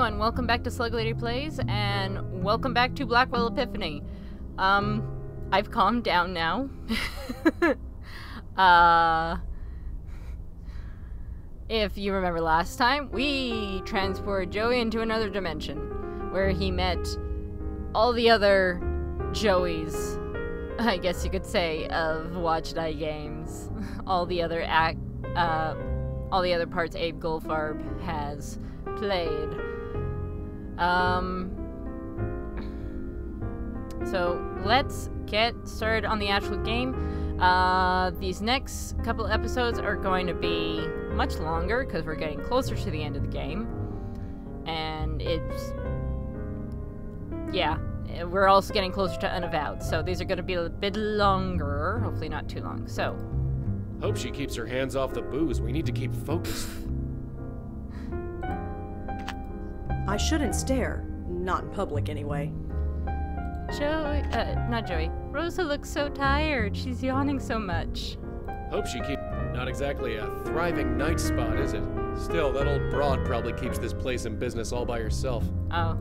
everyone, welcome back to Sluglady Plays, and welcome back to Blackwell Epiphany. I've calmed down now. If you remember last time, we transported Joey into another dimension, where he met all the other Joeys, I guess you could say, of Watch Die games. all the other parts Abe Goldfarb has played. So let's get started on the actual game. These next couple episodes are going to be much longer because we're getting closer to the end of the game. And we're also getting closer to Unavowed, so these are going to be a bit longer, hopefully not too long. So hope she keeps her hands off the booze. We need to keep focused. I shouldn't stare. Not in public, anyway. Not Joey. Rosa looks so tired. She's yawning so much. Hope she keeps... Not exactly a thriving night spot, is it? Still, that old broad probably keeps this place in business all by herself. Oh.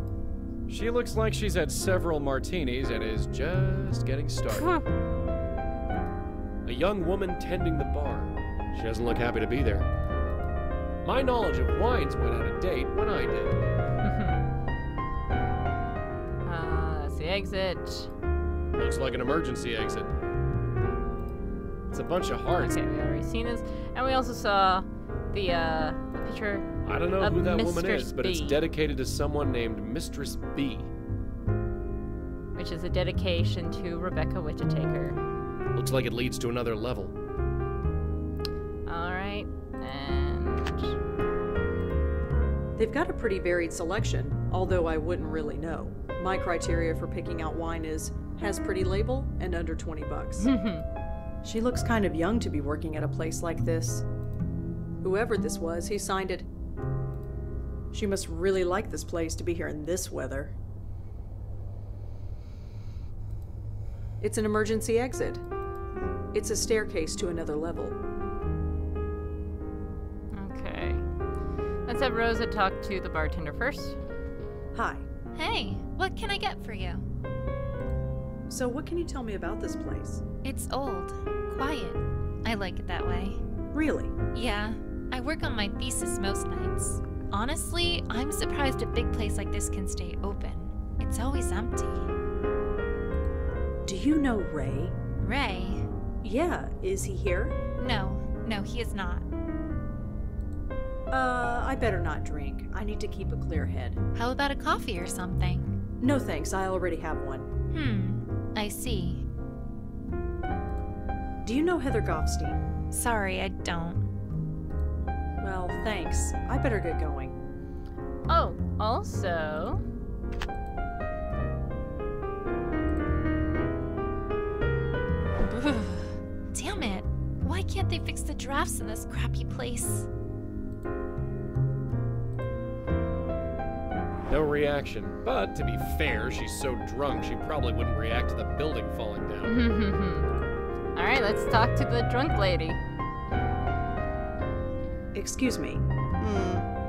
She looks like she's had several martinis and is just getting started. A young woman tending the bar. She doesn't look happy to be there. My knowledge of wines went out of date when I did. That's the exit. Looks like an emergency exit. It's a bunch of hearts. Okay, we already seen this. And we also saw the picture. I don't know who that woman is, but B. it's dedicated to someone named Mistress B. Which is a dedication to Rebecca Whittaker. Looks like it leads to another level. Alright, and... They've got a pretty varied selection, although I wouldn't really know. My criteria for picking out wine is, has pretty label and under 20 bucks. She looks kind of young to be working at a place like this. Whoever this was, he signed it. She must really like this place to be here in this weather. It's an emergency exit. It's a staircase to another level. Okay. Let's have Rosa talk to the bartender first. Hi. Hey, what can I get for you? So what can you tell me about this place? It's old, quiet. I like it that way. Really? Yeah, I work on my thesis most nights. Honestly, I'm surprised a big place like this can stay open. It's always empty. Do you know Ray? Ray? Yeah, is he here? No, he is not. I better not drink. I need to keep a clear head. How about a coffee or something? No thanks, I already have one. I see. Do you know Heather Goffstein? Sorry, I don't. Well, thanks. I better get going. Oh, also... Damn it. Why can't they fix the drafts in this crappy place? No reaction. But, to be fair, she's so drunk she probably wouldn't react to the building falling down. Alright, let's talk to the drunk lady. Excuse me.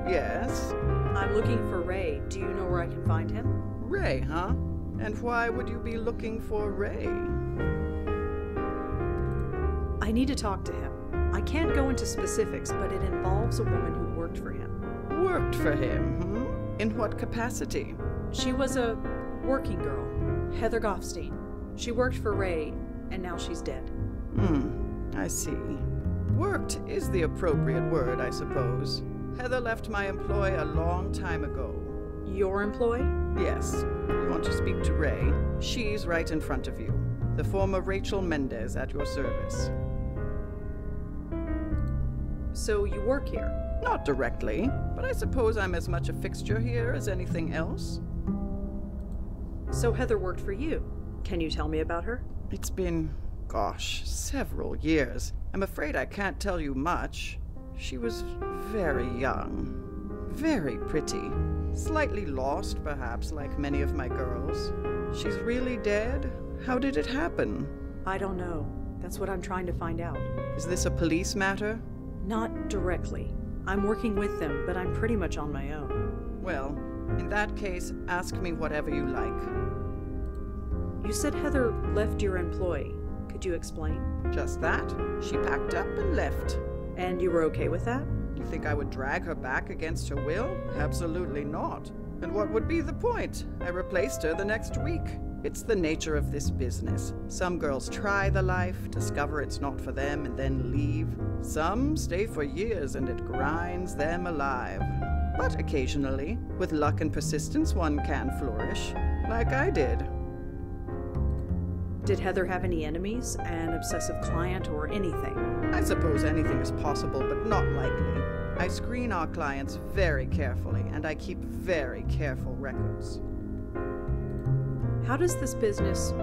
Yes? I'm looking for Ray. Do you know where I can find him? Ray, huh? And why would you be looking for Ray? I need to talk to him. I can't go into specifics, but it involves a woman who worked for him. Worked for him, In what capacity? She was a working girl, Heather Goffstein. She worked for Ray, and now she's dead. I see. Worked is the appropriate word, I suppose. Heather left my employ a long time ago. Your employ? Yes. You want to speak to Ray? She's right in front of you. The former Rachel Mendez at your service. So you work here? Not directly, but I suppose I'm as much a fixture here as anything else. So Heather worked for you. Can you tell me about her? It's been, gosh, several years. I'm afraid I can't tell you much. She was very young, very pretty. Slightly lost, perhaps, like many of my girls. She's really dead? How did it happen? I don't know. That's what I'm trying to find out. Is this a police matter? Not directly. I'm working with them, but I'm pretty much on my own. Well, In that case, ask me whatever you like. You said Heather left your employ. Could you explain? Just that. She packed up and left. And you were okay with that? You think I would drag her back against her will? Absolutely not. And what would be the point? I replaced her the next week. It's the nature of this business. Some girls try the life, discover it's not for them, and then leave. Some stay for years and it grinds them alive. But occasionally, with luck and persistence, one can flourish, like I did. Did Heather have any enemies, an obsessive client, or anything? I suppose anything is possible, but not likely. I screen our clients very carefully, and I keep very careful records. How does this business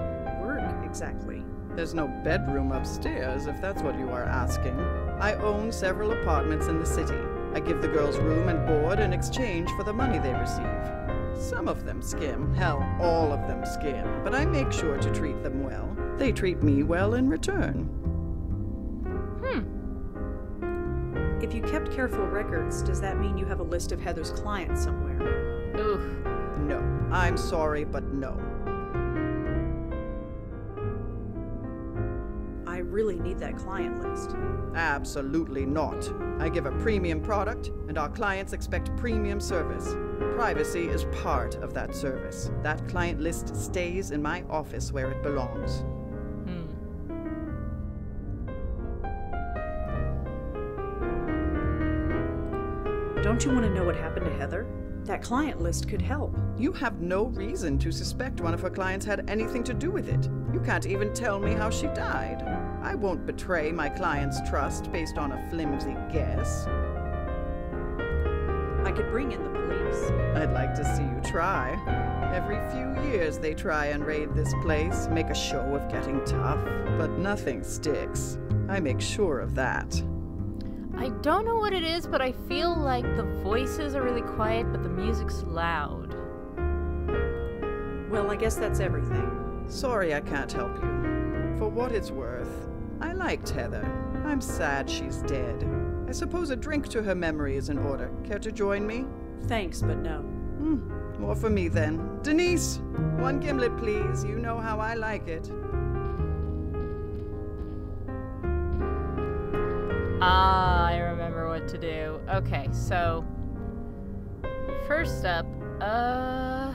work exactly? There's no bedroom upstairs, if that's what you are asking. I own several apartments in the city. I give the girls room and board in exchange for the money they receive. Some of them skim, hell, all of them skim, but I make sure to treat them well. They treat me well in return. If you kept careful records, does that mean you have a list of Heather's clients somewhere? Oof. No, I'm sorry, but no. I really need that client list. Absolutely not. I give a premium product, and our clients expect premium service. Privacy is part of that service. That client list stays in my office where it belongs. Don't you want to know what happened to Heather? That client list could help. You have no reason to suspect one of her clients had anything to do with it. You can't even tell me how she died. I won't betray my client's trust based on a flimsy guess. I could bring in the police. I'd like to see you try. Every few years they try and raid this place, make a show of getting tough, but nothing sticks. I make sure of that. I don't know what it is, but I feel like the voices are really quiet, but the music's loud. Well, I guess that's everything. Sorry I can't help you. For what it's worth, I liked Heather. I'm sad she's dead. I suppose a drink to her memory is in order. Care to join me? Thanks, but no. More for me then. Denise, one gimlet please. You know how I like it. Ah, I remember what to do. Okay, so first up, I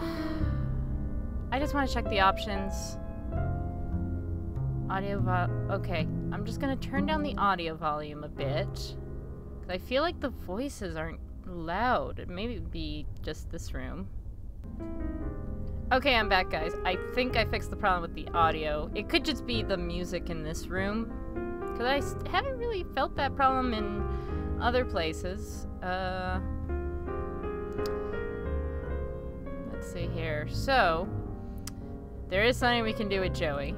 just want to check the options. Okay, I'm just gonna turn down the audio volume a bit, 'cause I feel like the voices aren't loud. Maybe it'd be just this room. Okay, I'm back, guys. I think I fixed the problem with the audio. It could just be the music in this room, because I haven't really felt that problem in other places. Let's see here. So, there is something we can do with Joey.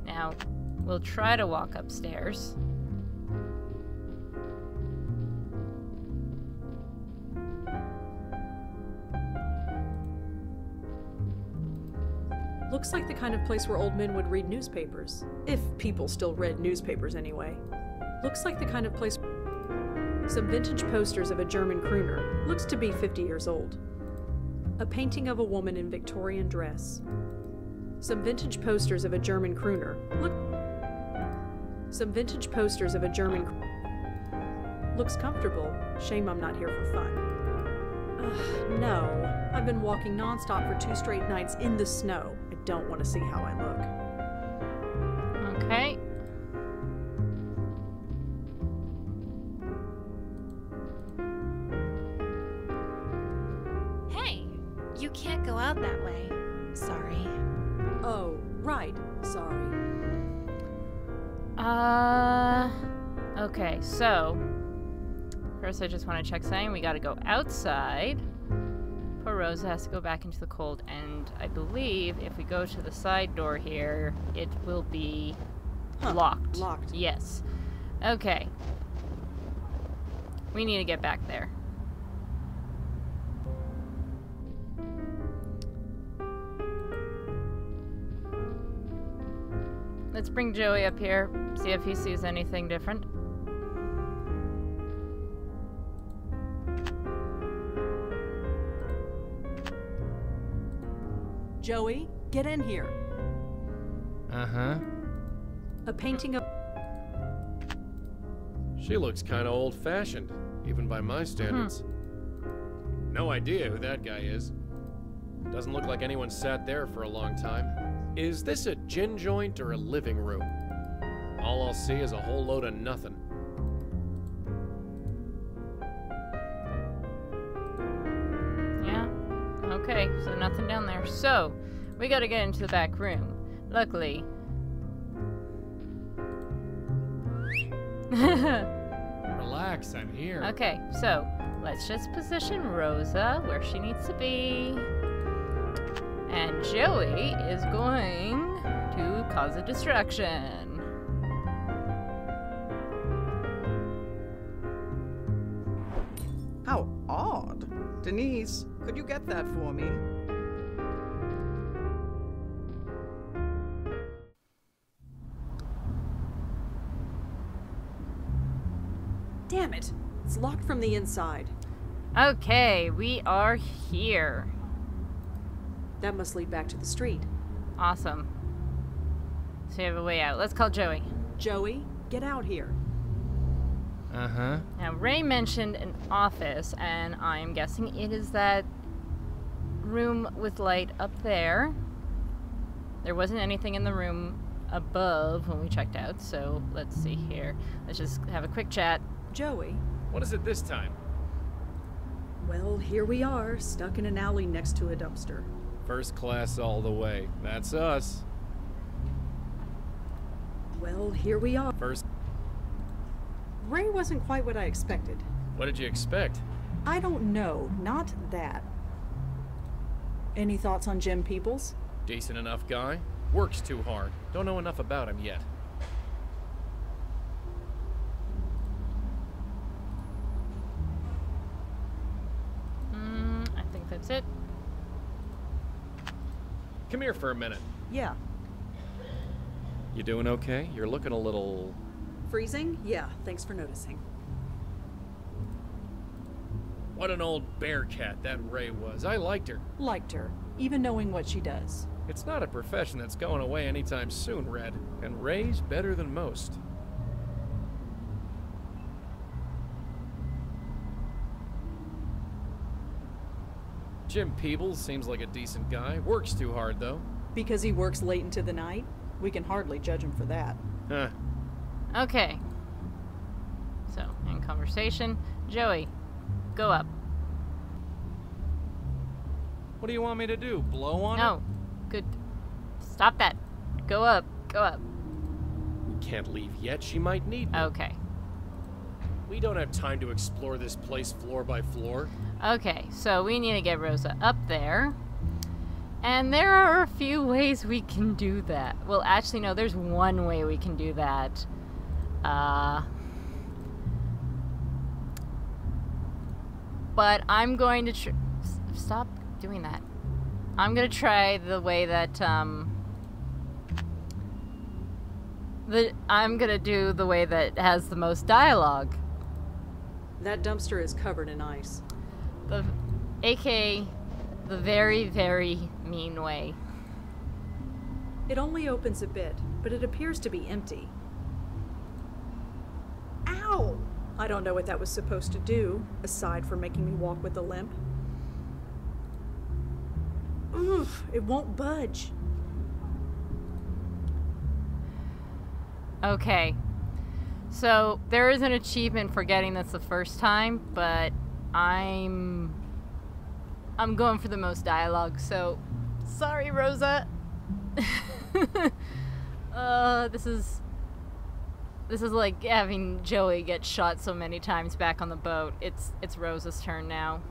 Now, we'll try to walk upstairs. Looks like the kind of place where old men would read newspapers. If people still read newspapers anyway. Looks like the kind of place... Some vintage posters of a German crooner. Looks to be 50 years old. A painting of a woman in Victorian dress. Some vintage posters of a German crooner. Some vintage posters of a German... Looks comfortable. Shame I'm not here for fun. Ugh, no. I've been walking nonstop for 2 straight nights in the snow. I don't want to see how I look. Okay. Hey, you can't go out that way. Sorry. Oh, right. Sorry. Okay, so first I just want to check something. We gotta go outside. Poor Rosa has to go back into the cold, and I believe if we go to the side door here, it will be locked. Locked. Yes. Okay. We need to get back there. Let's bring Joey up here, see if he sees anything different. Joey, get in here. Uh-huh. A painting of... She looks kind of old-fashioned, even by my standards. No idea who that guy is. Doesn't look like anyone sat there for a long time. Is this a gin joint or a living room? All I'll see is a whole load of nothing. Yeah. Okay, so nothing down there. So, we gotta get into the back room. Luckily. Relax, I'm here. Okay, so let's just position Rosa where she needs to be. And Joey is going to cause a distraction. How odd. Denise, could you get that for me? Damn it! It's locked from the inside. Okay, we are here. That must lead back to the street. Awesome. So we have a way out. Let's call Joey. Joey, get out here. Uh-huh. Now, Ray mentioned an office, and I'm guessing it is that room with light up there. There wasn't anything in the room above when we checked out, so let's see here. Let's just have a quick chat. Joey, What is it this time? well, here we are, stuck in an alley next to a dumpster. First class all the way. That's us. Well, here we are. First. Ray wasn't quite what I expected. What did you expect? I don't know, not that. Any thoughts on Jim Peoples? Decent enough guy. Works too hard. Don't know enough about him yet. I think that's it. Come here for a minute. Yeah. You doing okay? You're looking a little... Freezing? Yeah, thanks for noticing. What an old bear cat that Ray was. I liked her. Liked her, even knowing what she does. It's not a profession that's going away anytime soon, Red. And Ray's better than most. Jim Peebles seems like a decent guy. Works too hard, though. Because he works late into the night? We can hardly judge him for that. Huh. Okay. So, in conversation, Joey, go up. What do you want me to do? Blow on No. Good. Stop that. Go up. Go up. it? We can't leave yet. She might need me. Okay. We don't have time to explore this place floor by floor. Okay, so we need to get Rosa up there. And there are a few ways we can do that. Well, actually, no, there's one way we can do that. But I'm going to stop doing that. I'm going to try the way that, I'm going to do the way that has the most dialogue. That dumpster is covered in ice. AKA the very, very mean way. It only opens a bit, but it appears to be empty. Ow! I don't know what that was supposed to do, aside from making me walk with a limp. Oof, it won't budge. Okay. So, there is an achievement for getting this the first time, but I'm going for the most dialogue, so sorry, Rosa. This is like having Joey get shot so many times back on the boat. It's Rosa's turn now.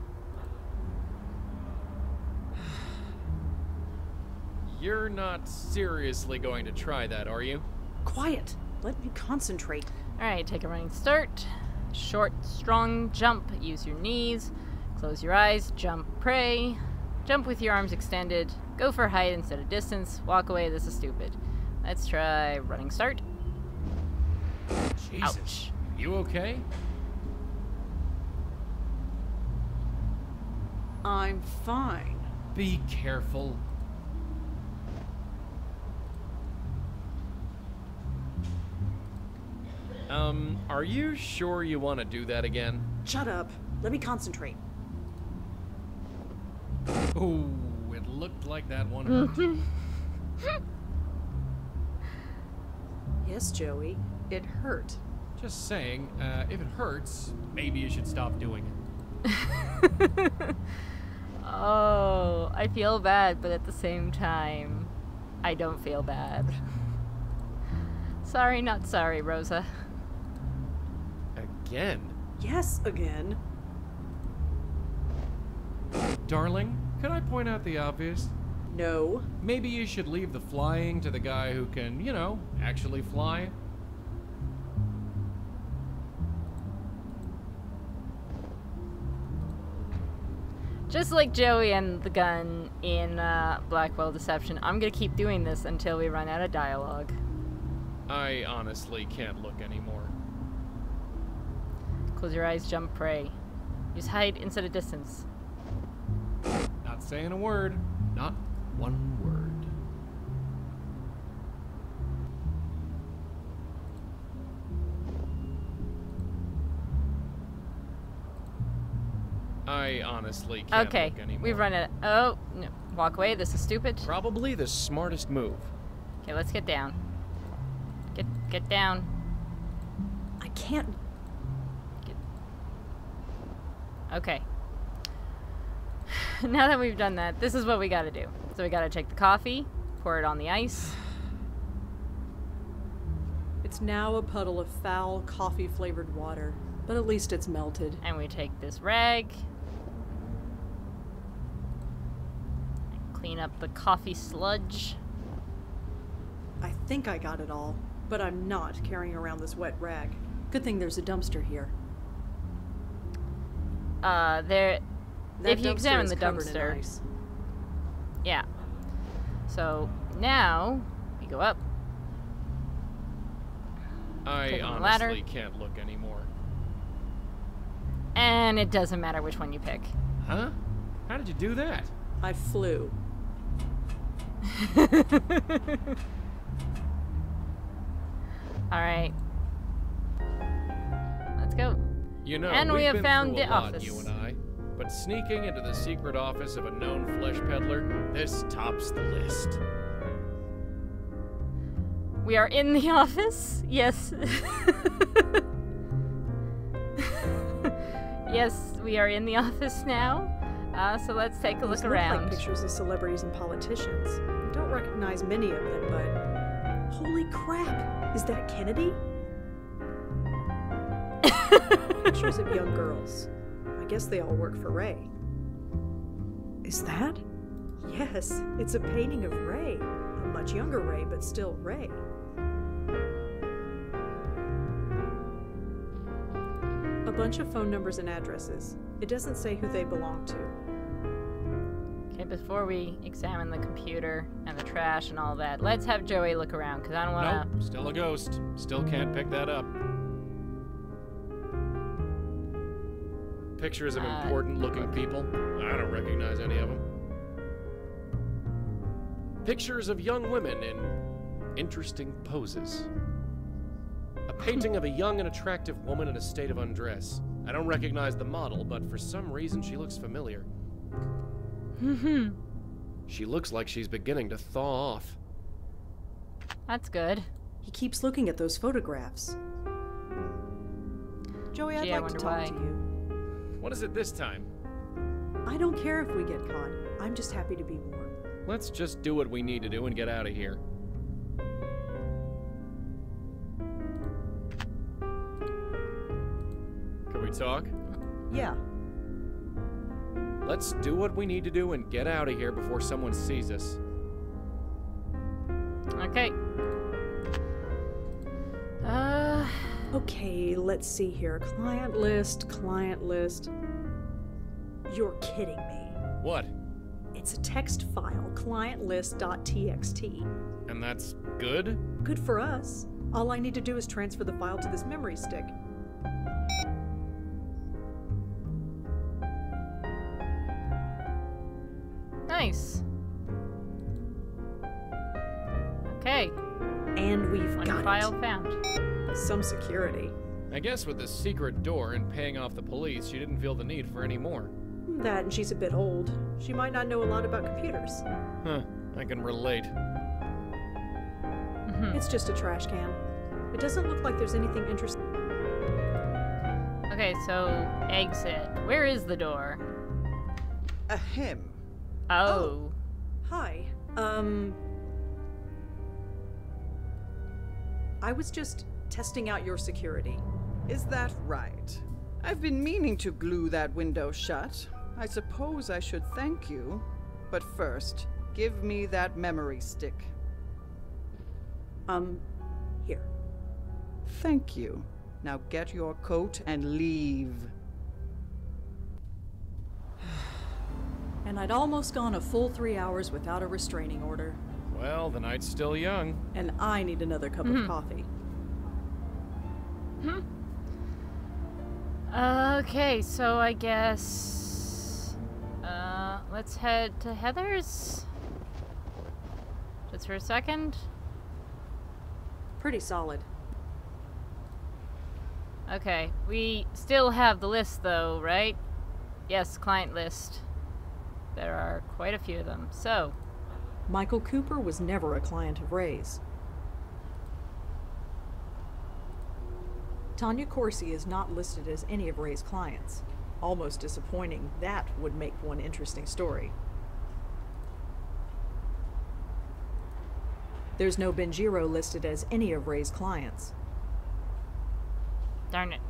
You're not seriously going to try that, are you? Quiet. Let me concentrate. Alright, take a running start. Short, strong jump. Use your knees. Close your eyes. Jump, pray. Jump with your arms extended. Go for height instead of distance. Walk away. This is stupid. Let's try running start. Jesus. Ouch. You okay? I'm fine. Be careful. Are you sure you want to do that again? Shut up. Let me concentrate. Oh, it looked like that one hurt. Yes, Joey, it hurt. Just saying, if it hurts, maybe you should stop doing it. Oh, I feel bad, but at the same time, I don't feel bad. Sorry, not sorry, Rosa. Again? Yes, again. Darling, could I point out the obvious? No. Maybe you should leave the flying to the guy who can, you know, actually fly. Just like Joey and the gun in Blackwell Deception, I'm gonna keep doing this until we run out of dialogue. I honestly can't look anymore. Close your eyes, jump, pray. Use height instead of distance. Not saying a word. Not one word. I honestly can't Okay, look anymore. we've run it. Oh, no. Walk away, this is stupid. Probably the smartest move. Okay, let's get down. Get down. I can't. Okay. Now that we've done that, this is what we gotta do. So we gotta take the coffee, pour it on the ice. It's now a puddle of foul, coffee-flavored water. But at least it's melted. And we take this rag. And clean up the coffee sludge. I think I got it all, but I'm not carrying around this wet rag. Good thing there's a dumpster here. There... That if you dumpster examine is the covered in dumpster... ice. Yeah. So, now, we go up. I Click on the honestly ladder. can't look anymore. And it doesn't matter which one you pick. Huh? How did you do that? I flew. Alright. Let's go. You know, And we we've have been found through a the lot, office. you and I. But sneaking into the secret office of a known flesh peddler, this tops the list. We are in the office? Yes. Yes, we are in the office now. So let's take a look These around. look like pictures of celebrities and politicians. I don't recognize many of them, but... Holy crap! Is that Kennedy? Pictures of young girls. I guess they all work for Ray. Is that? Yes, it's a painting of Ray. A much younger Ray, but still Ray. A bunch of phone numbers and addresses. It doesn't say who they belong to. Okay, before we examine the computer and the trash and all that, let's have Joey look around, because I don't want to... Nope, still a ghost. Still can't pick that up. Pictures of important-looking people. I don't recognize any of them. Pictures of young women in interesting poses. A painting of a young and attractive woman in a state of undress. I don't recognize the model, but for some reason she looks familiar. She looks like she's beginning to thaw off. That's good. He keeps looking at those photographs. Joey, I'd Gee, I like to wonder talk why. to you. What is it this time? I don't care if we get caught. I'm just happy to be warm. Let's just do what we need to do and get out of here. Can we talk? Yeah. Let's do what we need to do and get out of here before someone sees us. Okay. Okay, let's see here. Client list, client list. You're kidding me. What? It's a text file, clientlist.txt. And that's good? Good for us. All I need to do is transfer the file to this memory stick. Nice. Okay. And we've One got file it. found. Some security. I guess with the secret door and paying off the police, she didn't feel the need for any more. That and she's a bit old. She might not know a lot about computers. Huh, I can relate. It's just a trash can. It doesn't look like there's anything interesting. Okay, so exit. Where is the door? Ahem. Oh. Hi. I was just testing out your security. Is that right? I've been meaning to glue that window shut. I suppose I should thank you. But first, give me that memory stick. Here. Thank you. Now get your coat and leave. And I'd almost gone a full 3 hours without a restraining order. Well, the night's still young. And I need another cup of coffee. Okay, so I guess... let's head to Heather's? Just for a second? Pretty solid. Okay, we still have the list though, right? Yes, client list. There are quite a few of them, so... Michael Cooper was never a client of Ray's. Tanya Corsi is not listed as any of Ray's clients. Almost disappointing. That would make one interesting story. There's no Benjiro listed as any of Ray's clients. Darn it.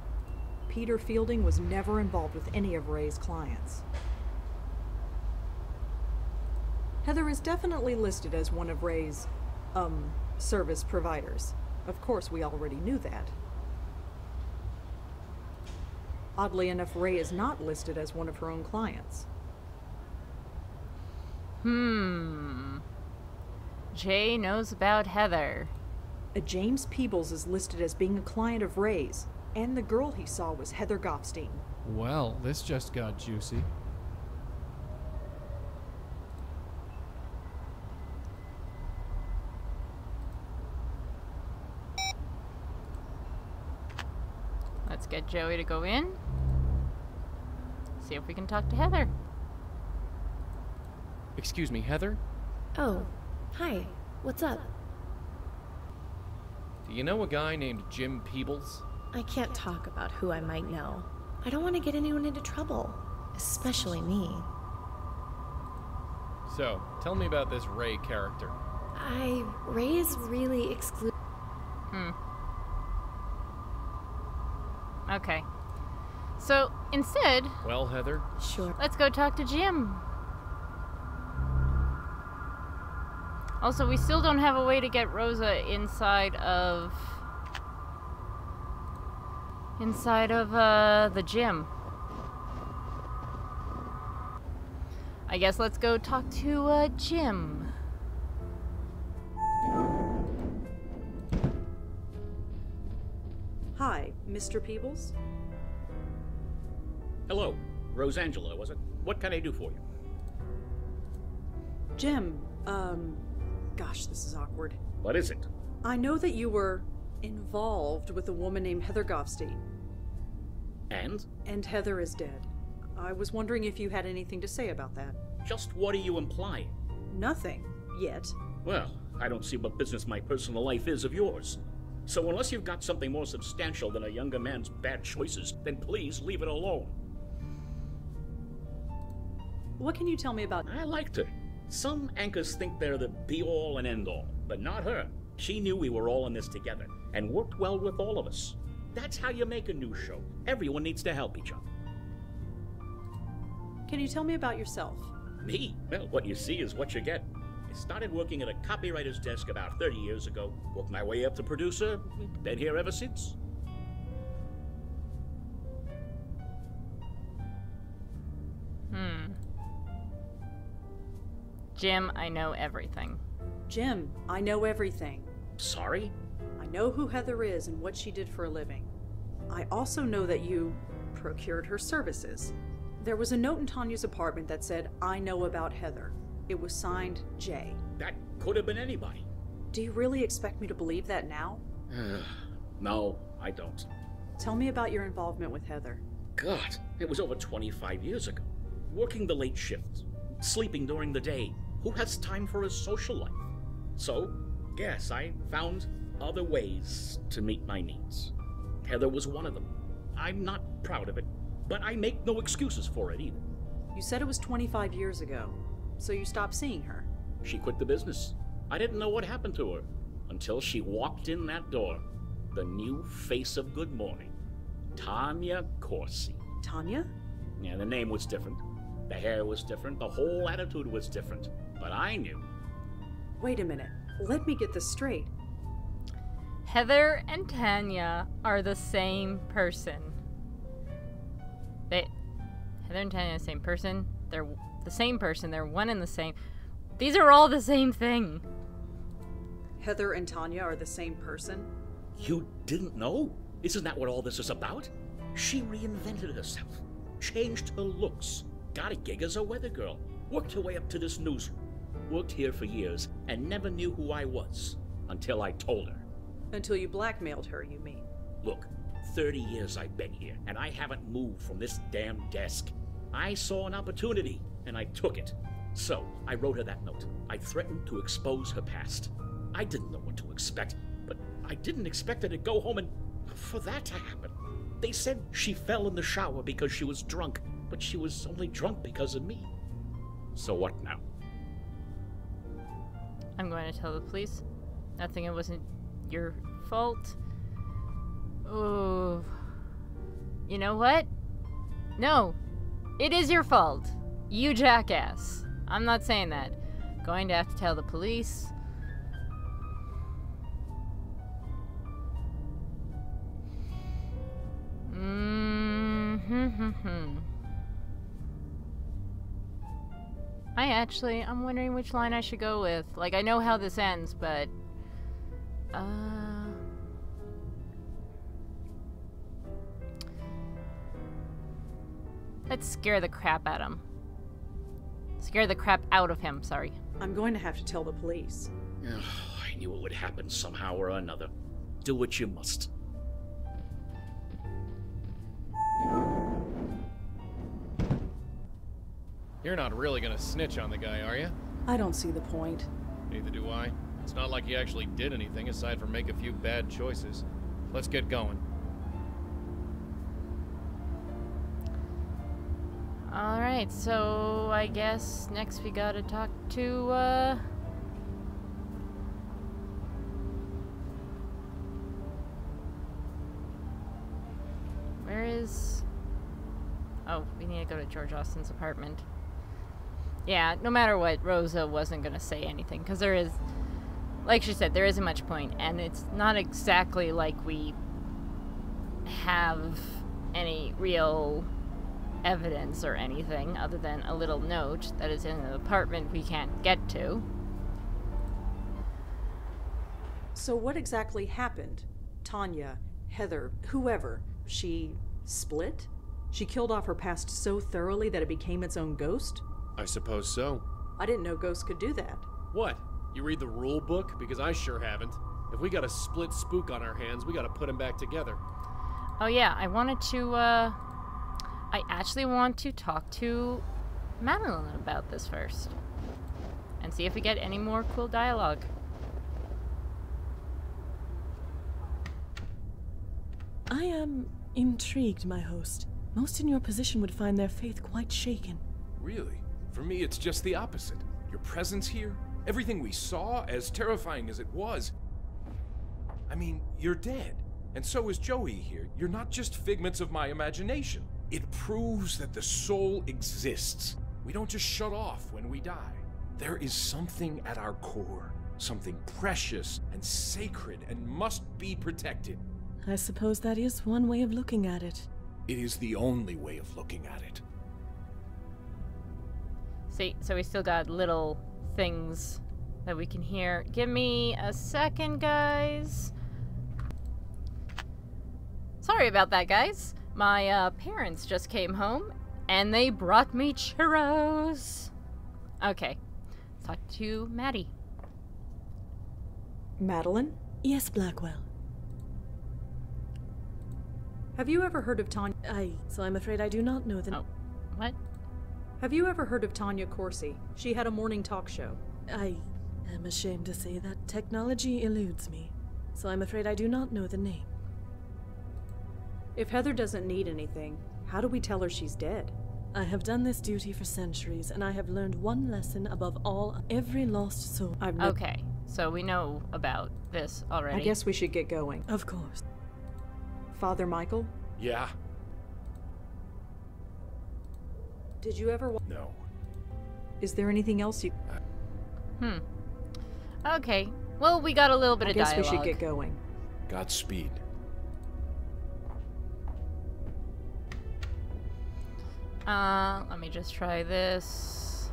Peter Fielding was never involved with any of Ray's clients. Heather is definitely listed as one of Ray's, service providers. Of course, we already knew that. Oddly enough, Ray is not listed as one of her own clients. Jay knows about Heather. A James Peebles is listed as being a client of Ray's, and the girl he saw was Heather Goffstein. Well, this just got juicy. Let's get Joey to go in. See if we can talk to Heather. Excuse me, Heather? Oh, hi. What's up? Do you know a guy named Jim Peebles? I can't talk about who I might know. I don't want to get anyone into trouble, especially me. So, tell me about this Ray character. Ray is really exclusive. Okay. So, instead, Well, Heather, Sure. let's go talk to Jim. Also, we still don't have a way to get Rosa inside of the gym. I guess let's go talk to Jim. Hi, Mr. Peebles? Hello, Rosangela, was it? What can I do for you? Jim, gosh, this is awkward. What is it? I know that you were involved with a woman named Heather Goffstein, And? and Heather is dead. I was wondering if you had anything to say about that. Just what are you implying? Nothing. Yet. Well, I don't see what business my personal life is of yours. So unless you've got something more substantial than a younger man's bad choices, then please leave it alone. What can you tell me about... I liked her. Some anchors think they're the be-all and end-all, but not her. She knew we were all in this together, and worked well with all of us. That's how you make a new show. Everyone needs to help each other. Can you tell me about yourself? Me? Well, what you see is what you get. I started working at a copywriter's desk about 30 years ago, worked my way up to producer, been here ever since. Jim, I know everything. Jim, I know everything. Sorry? I know who Heather is and what she did for a living. I also know that you procured her services. There was a note in Tanya's apartment that said, "I know about Heather." It was signed J. That could have been anybody. Do you really expect me to believe that now? No, I don't. Tell me about your involvement with Heather. God, it was over 25 years ago. Working the late shift, sleeping during the day. Who has time for a social life? So, yes, I found other ways to meet my needs. Heather was one of them. I'm not proud of it, but I make no excuses for it either. You said it was 25 years ago, so you stopped seeing her. She quit the business. I didn't know what happened to her until she walked in that door. The new face of Good Morning. Tanya Corsi. Tanya? Yeah, the name was different. The hair was different. The whole attitude was different. But I knew. Wait a minute. Let me get this straight. Heather and Tanya are the same person. Heather and Tanya are the same person. They're the same person. They're one and the same. These are all the same thing. Heather and Tanya are the same person? You didn't know? Isn't that what all this is about? She reinvented herself, changed her looks, got a gig as a weather girl, worked her way up to this newsroom, worked here for years, and never knew who I was until I told her. Until you blackmailed her, you mean? Look, 30 years I've been here, and I haven't moved from this damn desk. I saw an opportunity, and I took it. So, I wrote her that note. I threatened to expose her past. I didn't know what to expect, but I didn't expect her to go home and for that to happen. They said she fell in the shower because she was drunk, but she was only drunk because of me. So what now? I'm going to tell the police. Nothing, it wasn't your fault. Oh. You know what? No. It is your fault. You jackass. I'm not saying that. Going to have to tell the police. I'm wondering which line I should go with. Like, I know how this ends, but... Let's scare the crap out of him. Scare the crap out of him, sorry. I'm going to have to tell the police. I knew it would happen somehow or another. Do what you must. You're not really gonna snitch on the guy, are you? I don't see the point. Neither do I. It's not like he actually did anything aside from make a few bad choices. Let's get going. Alright, so I guess next we gotta talk to, where is... Oh, we need to go to George Austin's apartment. Yeah, no matter what, Rosa wasn't gonna say anything, because there is... Like she said, there isn't much point, and it's not exactly like we have any real evidence or anything other than a little note that is in an apartment we can't get to. So what exactly happened? Tanya, Heather, whoever, she split? She killed off her past so thoroughly that it became its own ghost? I suppose so. I didn't know ghosts could do that. What? You read the rule book? Because I sure haven't. If we got a split spook on our hands, we gotta put him back together. Oh yeah, I wanted to, I actually want to talk to Madeline about this first. And see if we get any more cool dialogue. I am intrigued, my host. Most in your position would find their faith quite shaken. Really? For me, it's just the opposite. Your presence here, everything we saw, as terrifying as it was. I mean, you're dead. And so is Joey here. You're not just figments of my imagination. It proves that the soul exists. We don't just shut off when we die. There is something at our core, something precious and sacred and must be protected. I suppose that is one way of looking at it. It is the only way of looking at it. See, so we still got little things that we can hear. Give me a second, guys. Sorry about that, guys. My parents just came home, and they brought me churros. Okay, let's talk to Maddie. Madeline? Yes, Blackwell. Have you ever heard of Tanya? So I'm afraid I do not know the... Oh, what? Have you ever heard of Tanya Corsi? She had a morning talk show. I am ashamed to say that technology eludes me, so I'm afraid I do not know the name. If Heather doesn't need anything, how do we tell her she's dead? I have done this duty for centuries, and I have learned one lesson above all: every lost soul. Okay, so we know about this already. I guess we should get going. Of course. Father Michael? Yeah? Did you ever... No. Is there anything else you... Okay, well, we got a little bit of dialogue. I guess we should get going. Godspeed. Let me just try this.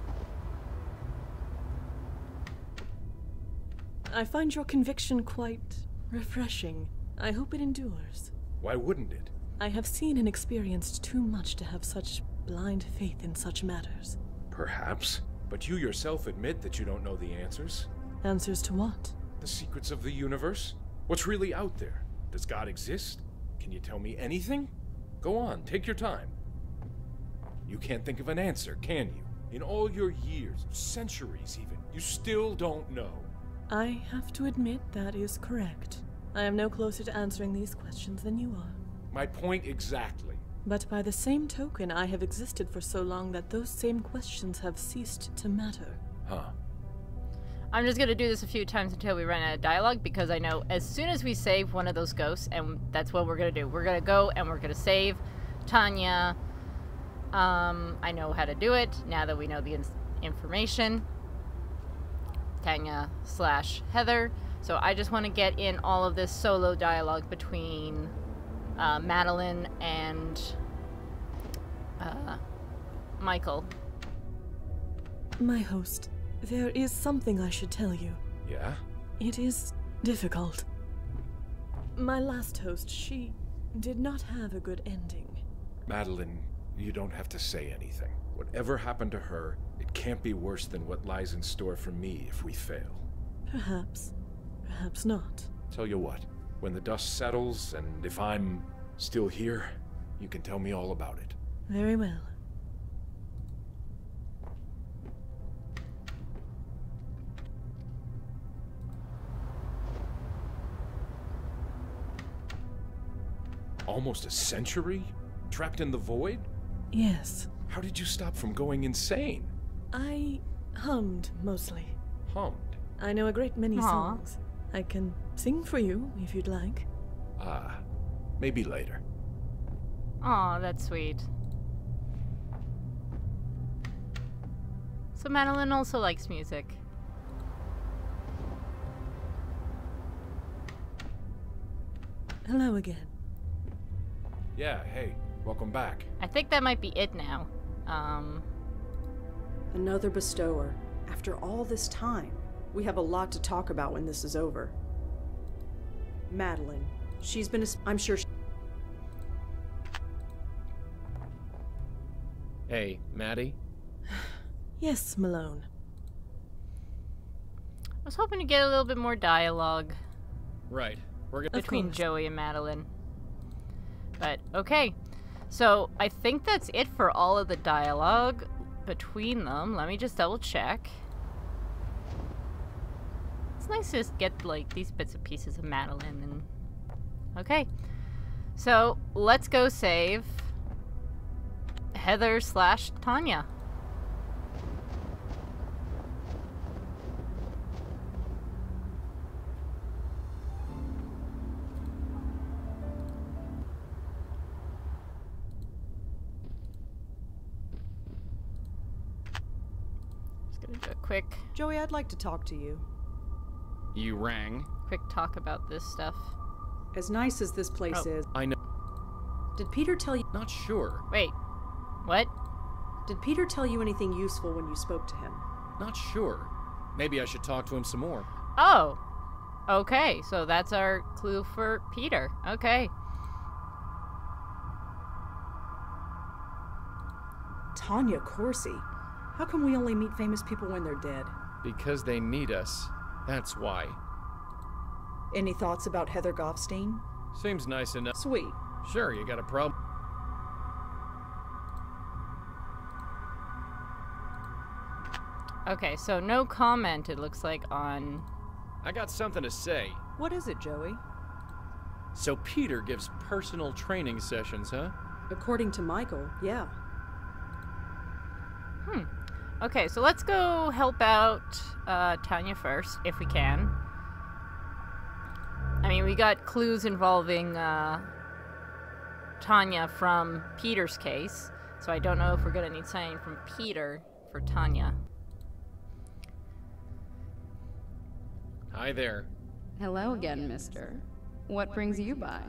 I find your conviction quite refreshing. I hope it endures. Why wouldn't it? I have seen and experienced too much to have such blind faith in such matters. Perhaps. But you yourself admit that you don't know the answers. Answers to what? The secrets of the universe? What's really out there? Does God exist? Can you tell me anything? Go on, take your time. You can't think of an answer, can you? In all your years, centuries even, you still don't know. I have to admit that is correct. I am no closer to answering these questions than you are. My point exactly. But by the same token, I have existed for so long that those same questions have ceased to matter. Huh. I'm just gonna do this a few times until we run out of dialogue, because I know as soon as we save one of those ghosts, and that's what we're gonna do. We're gonna go and we're gonna save Tanya. I know how to do it now that we know the information. Tanya/Heather. So I just want to get in all of this solo dialogue between Madeline and Michael. My host, there is something I should tell you. Yeah? It is difficult. My last host, she did not have a good ending. Madeline, you don't have to say anything. Whatever happened to her, it can't be worse than what lies in store for me if we fail. Perhaps. Perhaps not. Tell you what, when the dust settles, and if I'm still here, you can tell me all about it. Very well. Almost a century? Trapped in the void? Yes. How did you stop from going insane? I hummed, mostly. Hummed? I know a great many songs. I can sing for you, if you'd like. Maybe later. Aw, that's sweet. So Madeline also likes music. Hello again. Yeah, hey, welcome back. I think that might be it now. Another bestower. After all this time, we have a lot to talk about when this is over. Madeline. She's been I'm sure Hey, Maddie? Yes, Malone. I was hoping to get a little bit more dialogue Right. We're gonna... between Joey and Madeline. But, okay. So, I think that's it for all of the dialogue between them. Let me just double check. It's nice to just get, like, these bits and pieces of Madeline and... Okay. So, let's go save Heather/Tanya. Just gonna do a quick Joey, I'd like to talk to you. You rang. talk about this stuff. As nice as this place is, I know. did Peter tell you... Not sure. Wait, what? Did Peter tell you anything useful when you spoke to him? Not sure. Maybe I should talk to him some more. Oh, okay, so that's our clue for Peter. Okay. Tanya Corsi. How come we only meet famous people when they're dead? Because they need us. That's why. Any thoughts about Heather Goffstein? Seems nice enough. Sweet. Sure, you got a problem? Okay, so no comment, it looks like, on... I got something to say. What is it, Joey? So Peter gives personal training sessions, huh? According to Michael, yeah. Okay, so let's go help out Tanya first, if we can. I mean, we got clues involving Tanya from Peter's case, so I don't know if we're gonna need something from Peter for Tanya. Hi there. Hello again, mister. What brings you by?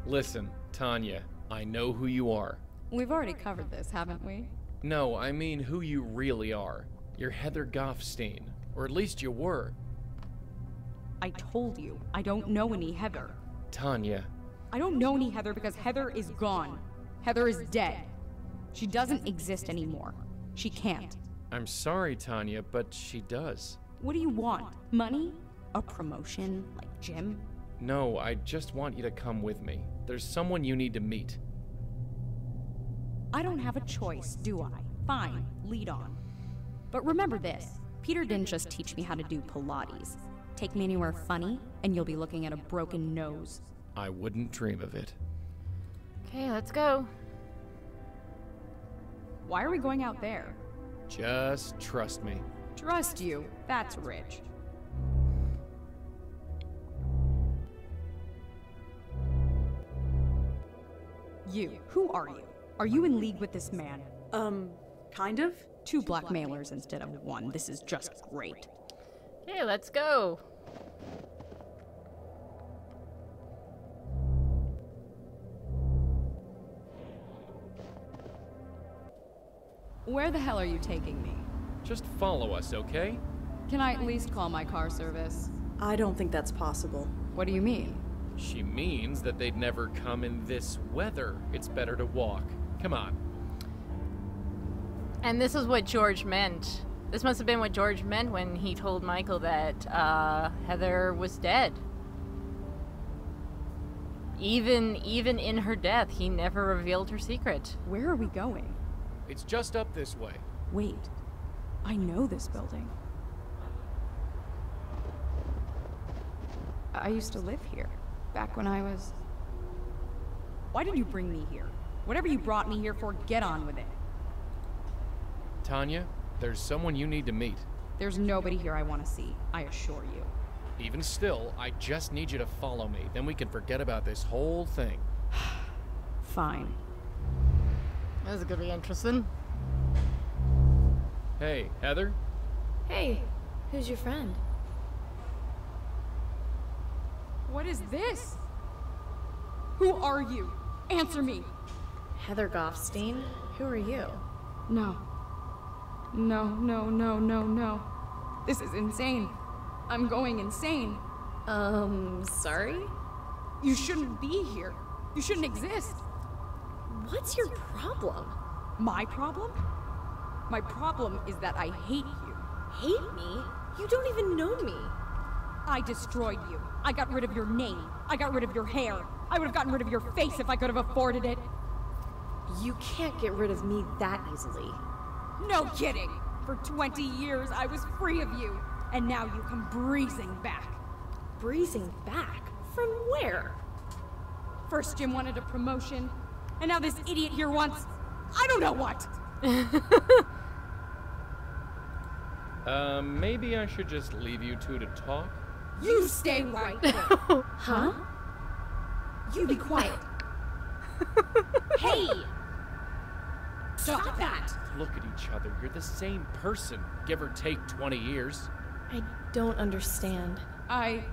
Listen, Tanya, I know who you are. We've already covered this, haven't we? No, I mean who you really are. You're Heather Goffstein. Or at least you were. I told you, I don't know any Heather. Tanya. I don't know any Heather because Heather is gone. Heather is dead. She doesn't exist anymore. She can't. I'm sorry, Tanya, but she does. What do you want? Money? A promotion? Like Jim? No, I just want you to come with me. There's someone you need to meet. I don't have a choice, do I? Fine, lead on. But remember this, Peter didn't just teach me how to do Pilates. Take me anywhere funny, and you'll be looking at a broken nose. I wouldn't dream of it. Okay, let's go. why are we going out there? Just trust me. Trust you? That's rich. You, who are you? Are you in league with this man? Kind of? 2 blackmailers instead of 1. This is just great. Okay, let's go. Where the hell are you taking me? Just follow us, okay? Can I at least call my car service? I don't think that's possible. What do you mean? She means that they'd never come in this weather. It's better to walk. Come on. And this is what George meant. This must have been what George meant when he told Michael that Heather was dead. Even in her death, he never revealed her secret. Where are we going? It's just up this way. Wait, I know this building. I used to live here, back when I was... Why did you bring me here? Whatever you brought me here for, get on with it. Tanya, there's someone you need to meet. There's nobody here I want to see, I assure you. Even still, I just need you to follow me. Then we can forget about this whole thing. Fine. This is gonna be interesting. Hey, Heather? Hey, who's your friend? What is this? Who are you? Answer me! Heather Goffstein? Who are you? No. No. This is insane. I'm going insane. Sorry? You shouldn't be here. You shouldn't exist. What's your problem? My problem? My problem is that I hate you. Hate me? You don't even know me. I destroyed you. I got rid of your name. I got rid of your hair. I would have gotten rid of your face if I could have afforded it. You can't get rid of me that easily. No kidding! For 20 years I was free of you, and now you come breezing back. Breezing back? From where? First Jim wanted a promotion, and now this idiot here wants... I don't know what! Maybe I should just leave you two to talk? You stay right there! Huh? You be quiet! Hey! Stop that! Look at each other. You're the same person, give or take 20 years. I don't understand. I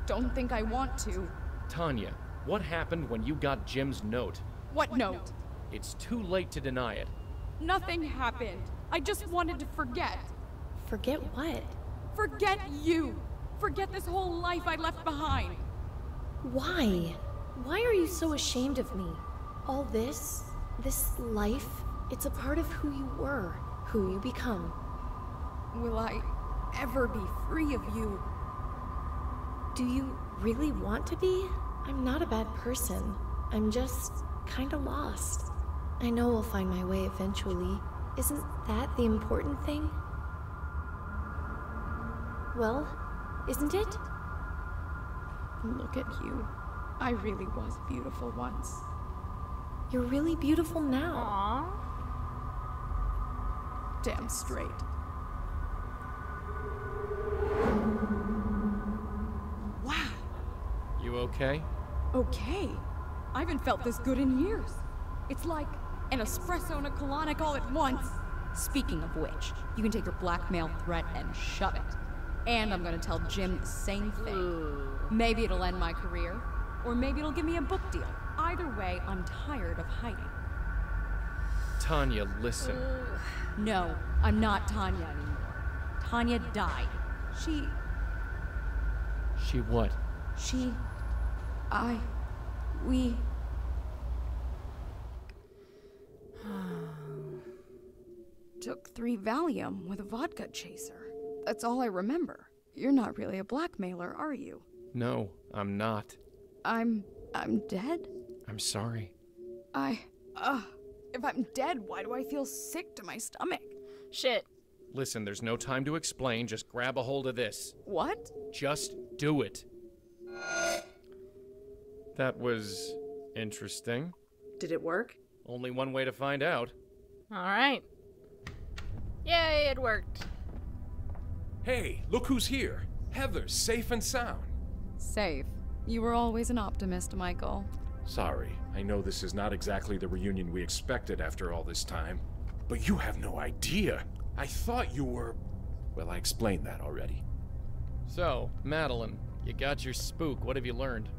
don't think I want to. Tanya, what happened when you got Jim's note? What note? It's too late to deny it. Nothing happened. I just wanted to forget. Forget what? Forget you! Forget this whole life I left behind! Why? Why are you so ashamed of me? All this life, it's a part of who you were, who you become. Will I ever be free of you? Do you really want to be? I'm not a bad person. I'm just kinda lost. I know we'll find my way eventually. Isn't that the important thing? Well, isn't it? Look at you. I really was beautiful once. You're really beautiful now. Aww. Damn straight. Wow. You okay? Okay. I haven't felt this good in years. It's like an espresso and a colonic all at once. Speaking of which, you can take your blackmail threat and shove it. And I'm gonna tell Jim the same thing. Ooh. Maybe it'll end my career, or maybe it'll give me a book deal. Either way, I'm tired of hiding. Tanya, listen. No, I'm not Tanya anymore. Tanya died. She what? We... took 3 Valium with a vodka chaser. That's all I remember. You're not really a blackmailer, are you? No, I'm not. I'm dead? I'm sorry. If I'm dead, why do I feel sick to my stomach? Shit. Listen, there's no time to explain. Just grab a hold of this. What? Just do it. That was interesting. Did it work? Only one way to find out. Alright. Yay, it worked. Hey, look who's here. Heather's safe and sound. Safe. You were always an optimist, Michael. Sorry, I know this is not exactly the reunion we expected after all this time. But you have no idea. I thought you were... Well, I explained that already. So, Madeline, you got your spook. What have you learned?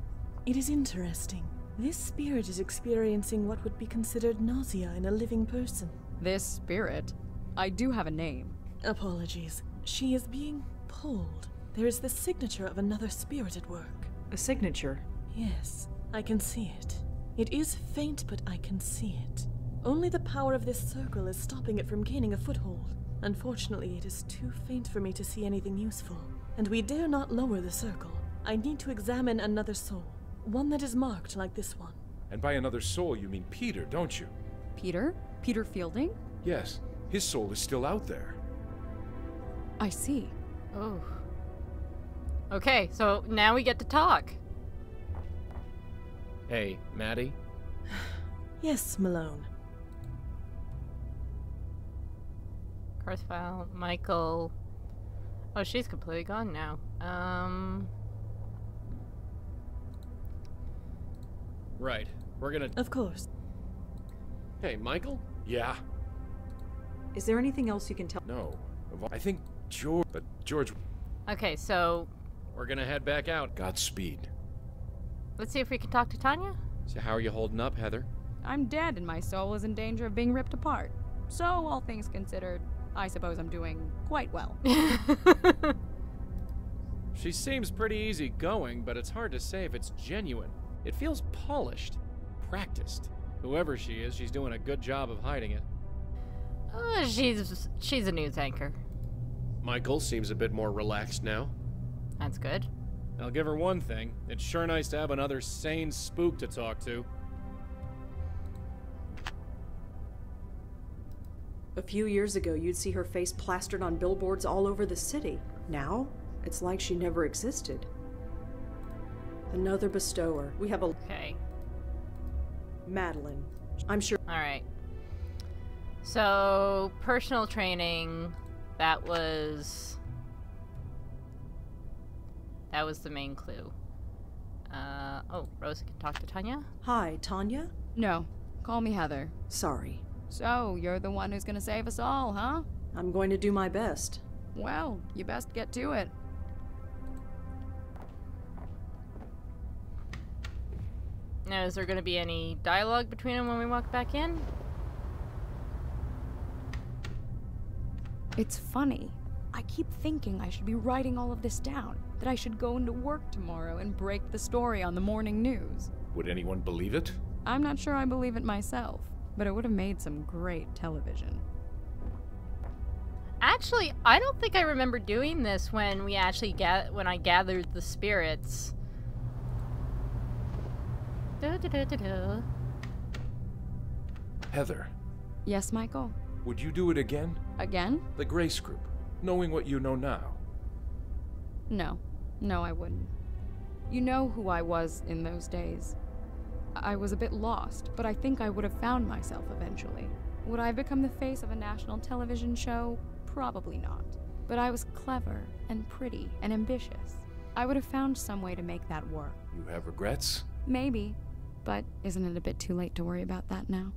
It is interesting. This spirit is experiencing what would be considered nausea in a living person. This spirit? I do have a name. Apologies. She is being pulled. There is the signature of another spirit at work. A signature? Yes, I can see it. It is faint, but I can see it. Only the power of this circle is stopping it from gaining a foothold. Unfortunately, it is too faint for me to see anything useful. And we dare not lower the circle. I need to examine another soul. One that is marked like this one. And by another soul, you mean Peter, don't you? Peter? Peter Fielding? Yes, his soul is still out there. I see. Oh. Okay, so now we get to talk. Hey, Maddie? Yes, Malone. Carthfile, Michael. Oh, she's completely gone now. Right. We're gonna... Of course. Hey, Michael? Yeah? Is there anything else you can tell? No. I think George... But George... Okay, so We're gonna head back out. Godspeed. let's see if we can talk to Tanya. So how are you holding up, Heather? I'm dead and my soul is in danger of being ripped apart. So, all things considered, I suppose I'm doing quite well. She seems pretty easygoing, but it's hard to say if it's genuine. It feels polished, practiced. Whoever she is, she's doing a good job of hiding it. She's a news anchor. Michael seems a bit more relaxed now. That's good. I'll give her one thing. It's sure nice to have another sane spook to talk to. A few years ago, you'd see her face plastered on billboards all over the city. Now, it's like she never existed. Another bestower. We have a... Okay. Madeline. I'm sure... Alright. So, personal training, that was the main clue. Oh, Rosa can talk to Tanya? Hi, Tanya? No, call me Heather. Sorry. So, you're the one who's gonna save us all, huh? I'm going to do my best. Well, you best get to it. Now, is there going to be any dialogue between them when we walk back in? It's funny. I keep thinking I should be writing all of this down. That I should go into work tomorrow and break the story on the morning news. Would anyone believe it? I'm not sure I believe it myself, but it would have made some great television. Actually, I don't think I remember doing this when we actually when I gathered the spirits. Heather, Yes, Michael? would you do it again? Again? The Grace Group, knowing what you know now. No. No, I wouldn't. You know who I was in those days. I was a bit lost, but I think I would have found myself eventually. Would I have become the face of a national television show? Probably not. But I was clever and pretty and ambitious. I would have found some way to make that work. You have regrets? Maybe. But isn't it a bit too late to worry about that now?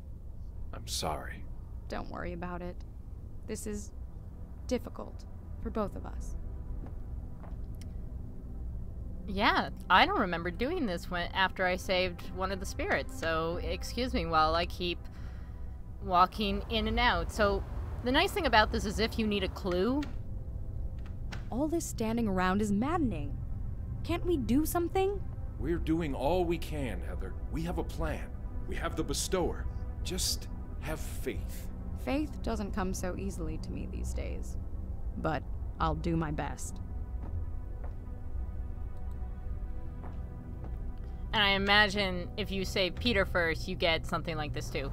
I'm sorry. Don't worry about it. This is difficult for both of us. Yeah, I don't remember doing this after I saved one of the spirits, so excuse me while I keep walking in and out. So, the nice thing about this is if you need a clue... All this standing around is maddening. Can't we do something? We're doing all we can, Heather. We have a plan. We have the bestower. Just have faith. Faith doesn't come so easily to me these days. But I'll do my best. And I imagine if you save Peter first, you get something like this too.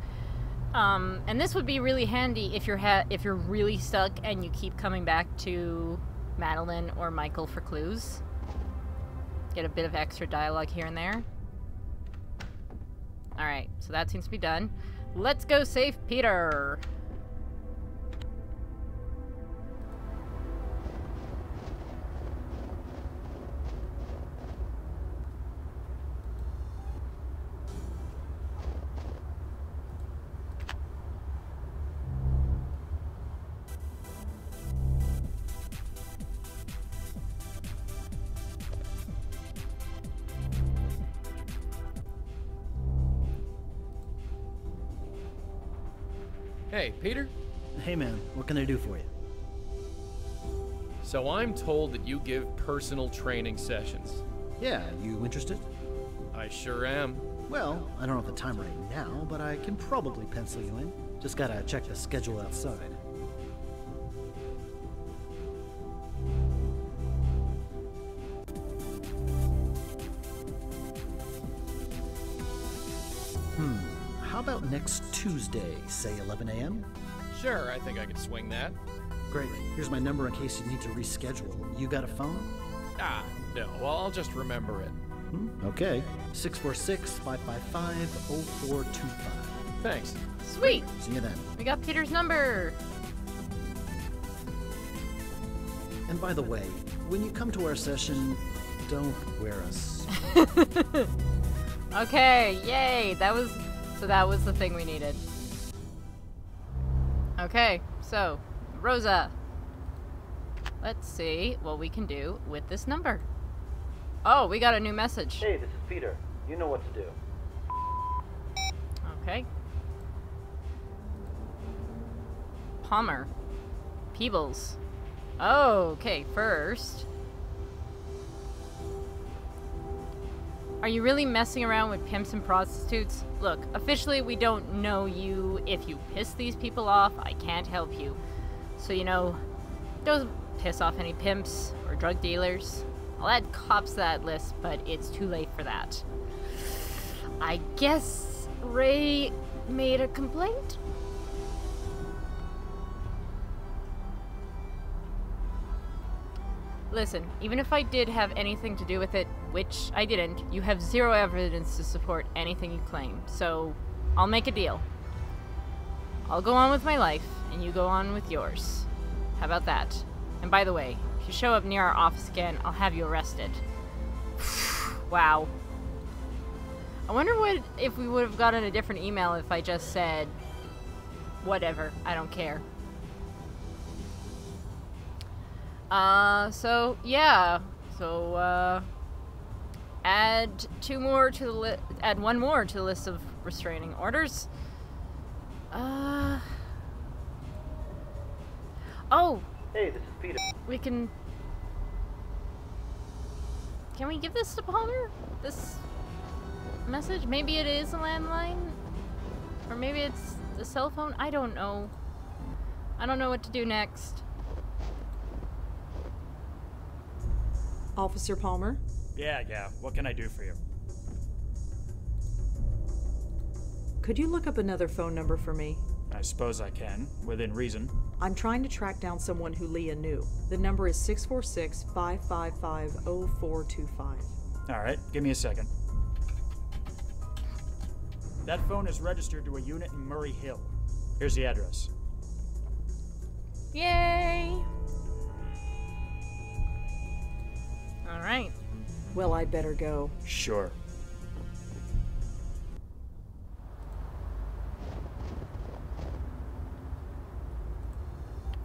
And this would be really handy if you're really stuck and you keep coming back to Madeline or Michael for clues. Get a bit of extra dialogue here and there. Alright, so that seems to be done. Let's go save Peter! Hey, Peter? Hey man, what can I do for you? So I'm told that you give personal training sessions. Yeah, you interested? I sure am. Well, I don't have the time right now, but I can probably pencil you in. Just gotta check the schedule outside. How about next Tuesday, say 11 a.m.? Sure, I think I could swing that. Great. Here's my number in case you need to reschedule. You got a phone? Ah, no, well, I'll just remember it. Okay. 646-555-0425. Thanks. Sweet! See you then. We got Peter's number! And by the way, when you come to our session, don't wear us. Okay, yay! That was the thing we needed. Okay, so, Rosa. Let's see what we can do with this number. Oh, we got a new message. Hey, this is Peter. You know what to do. Okay. Palmer. Peebles. Okay, first. Are you really messing around with pimps and prostitutes? Look, officially we don't know you. If you piss these people off, I can't help you. So, you know, don't piss off any pimps or drug dealers. I'll add cops to that list, but it's too late for that. I guess Ray made a complaint? Listen, even if I did have anything to do with it, which I didn't, you have zero evidence to support anything you claim. So, I'll make a deal. I'll go on with my life, and you go on with yours. How about that? And by the way, if you show up near our office again, I'll have you arrested. Wow. I wonder if we would have gotten a different email if I just said, whatever, I don't care. So, yeah. So, add one more to the list of restraining orders. Oh! Hey, this is Peter. We can we give this to Palmer? This message? Maybe it is a landline? Or maybe it's the cell phone? I don't know. I don't know what to do next. Officer Palmer? Yeah, what can I do for you? could you look up another phone number for me? I suppose I can, within reason. I'm trying to track down someone who Leah knew. The number is 646-555-0425. Alright, give me a second. That phone is registered to a unit in Murray Hill. Here's the address. Yay! Alright. Well, I'd better go. Sure.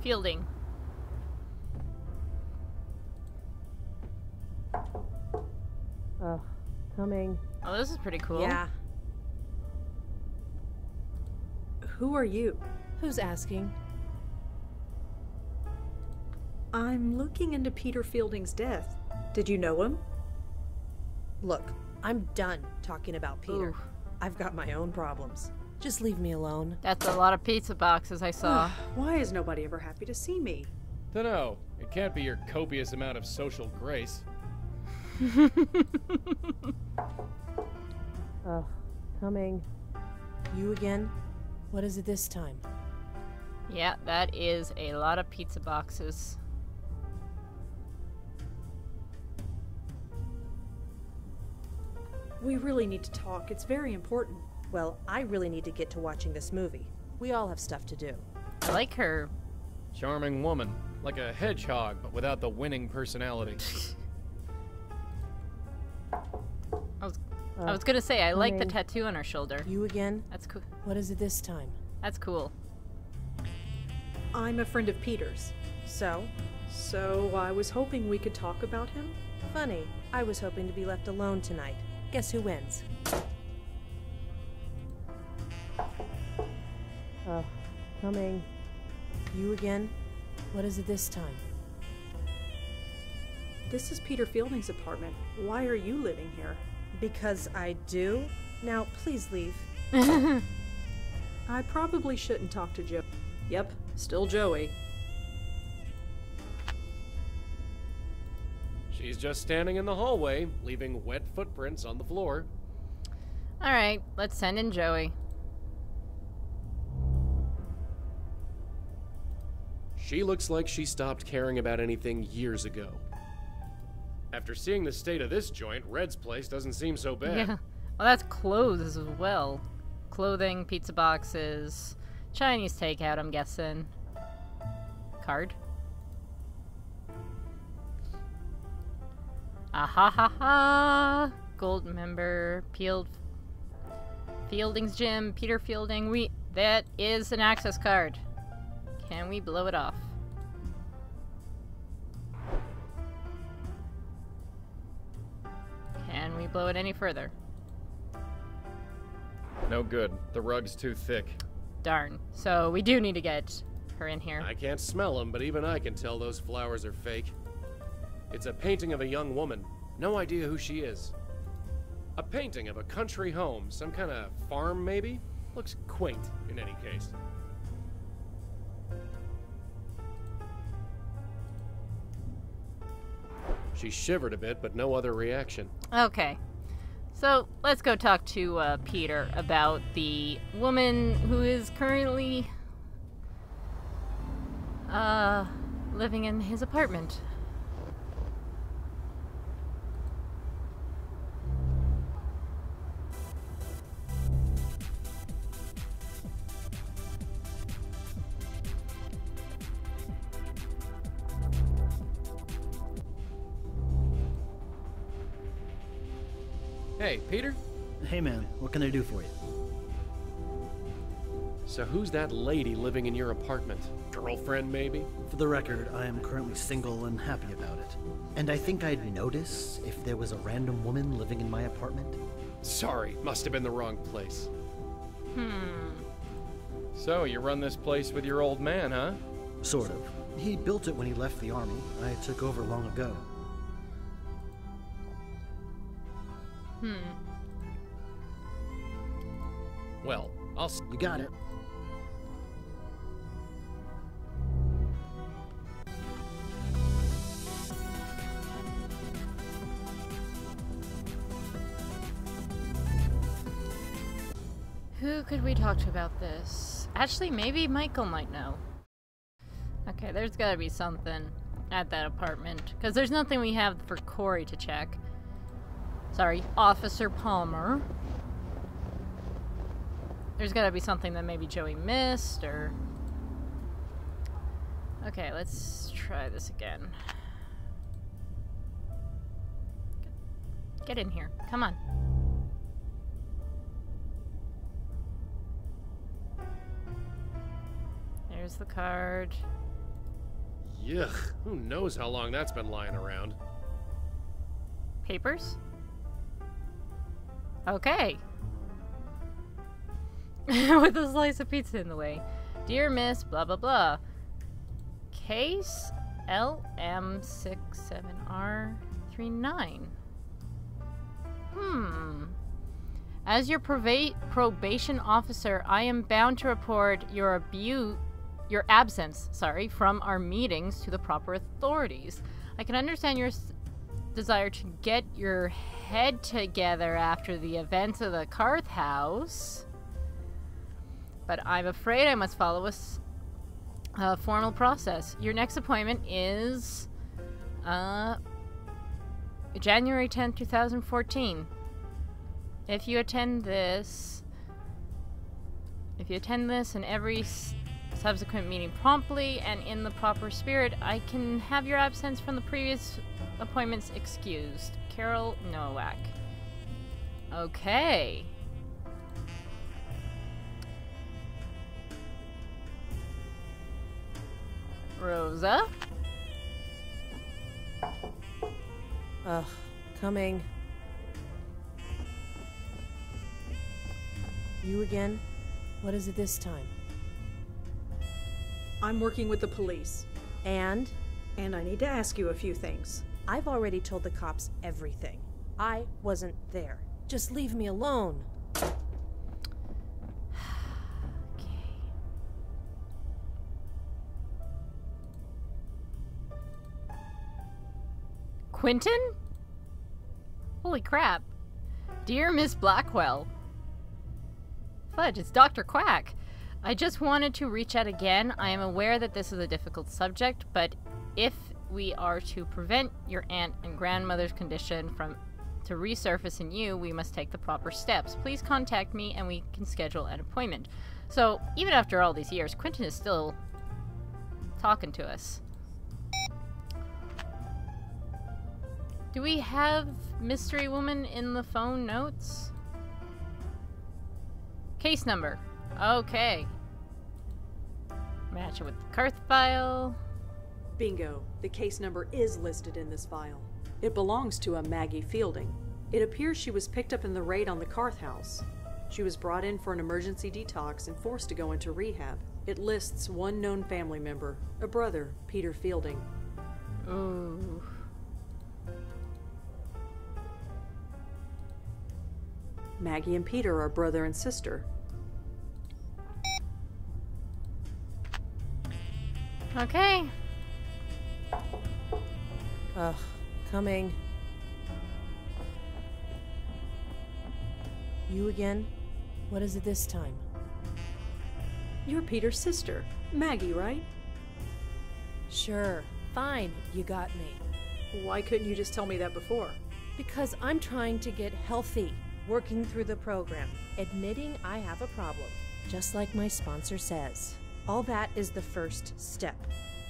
Fielding. Coming. Oh, this is pretty cool. Yeah. Who are you? Who's asking? I'm looking into Peter Fielding's death. Did you know him? Look, I'm done talking about Peter. Ooh. I've got my own problems. Just leave me alone. That's a lot of pizza boxes I saw. Why is nobody ever happy to see me? Dunno. It can't be your copious amount of social grace. Coming. You again? What is it this time? Yeah, that is a lot of pizza boxes. We really need to talk. It's very important. Well, I really need to get to watching this movie. We all have stuff to do. I like her. Charming woman. Like a hedgehog, but without the winning personality. I was gonna say, I like the tattoo on her shoulder. You again? That's cool. What is it this time? That's cool. I'm a friend of Peter's. So? So I was hoping we could talk about him. Funny. I was hoping to be left alone tonight. Guess who wins? Coming. You again? What is it this time? This is Peter Fielding's apartment. Why are you living here? Because I do? Now, please leave. I probably shouldn't talk to Joe. Yep, still Joey. She's just standing in the hallway, leaving wet footprints on the floor. Alright, let's send in Joey. She looks like she stopped caring about anything years ago. After seeing the state of this joint, Red's place doesn't seem so bad. Yeah. Well, that's clothes as well. Clothing, pizza boxes, Chinese takeout, I'm guessing. Card. Ah ha ha! Gold member, Fielding's gym, Peter Fielding. That is an access card. Can we blow it off? Can we blow it any further? No good. The rug's too thick. Darn. So we do need to get her in here. I can't smell them, but even I can tell those flowers are fake. It's a painting of a young woman. No idea who she is. A painting of a country home. Some kind of farm, maybe? Looks quaint, in any case. She shivered a bit, but no other reaction. Okay. So, let's go talk to Peter about the woman who is currently living in his apartment. Hey, Peter? Hey man, what can I do for you? So who's that lady living in your apartment? Girlfriend, maybe? For the record, I am currently single and happy about it. And I think I'd notice if there was a random woman living in my apartment. Sorry, must have been the wrong place. So, you run this place with your old man, huh? Sort of. He built it when he left the army. I took over long ago. Well, You got it. Who Who could we talk to about this? Actually, maybe Michael might know. Okay, there's gotta be something at that apartment. Because there's nothing we have for Corey to check. Sorry, Officer Palmer. There's gotta be something that maybe Joey missed, or... Okay, let's try this again. Get in here. Come on. There's the card. Yuck. Who knows how long that's been lying around. Papers? Okay. With a slice of pizza in the way. Dear Miss blah blah blah. Case LM67R39. As your probation officer, I am bound to report your absence, from our meetings to the proper authorities. I can understand your desire to get your head together after the events of the Karth House, but I'm afraid I must follow a formal process. Your next appointment is January 10th, 2014. If you attend this and every subsequent meeting promptly and in the proper spirit, I can have your absence from the previous appointments excused. Carol Nowak. Okay. Rosa? Ugh, coming. You again? What is it this time? I'm working with the police. And? And I need to ask you a few things. I've already told the cops everything. I wasn't there. Just leave me alone. Quentin? Holy crap. Dear Miss Blackwell. Fudge, it's Dr. Quack. I just wanted to reach out again. I am aware that this is a difficult subject, but if we are to prevent your aunt and grandmother's condition to resurface in you, we must take the proper steps. Please contact me and we can schedule an appointment. So, even after all these years, Quentin is still talking to us. Do we have Mystery Woman in the phone notes? Case number. Okay. Match it with the Karth file. Bingo. The case number is listed in this file. It belongs to a Maggie Fielding. It appears she was picked up in the raid on the Karth house. She was brought in for an emergency detox and forced to go into rehab. It lists one known family member, a brother, Peter Fielding. Ooh. Maggie and Peter are brother and sister. Okay. Ugh, coming. You again? What is it this time? You're Peter's sister, Maggie, right? Sure, fine, you got me. Why couldn't you just tell me that before? Because I'm trying to get healthy, working through the program, admitting I have a problem, just like my sponsor says. All that is the first step.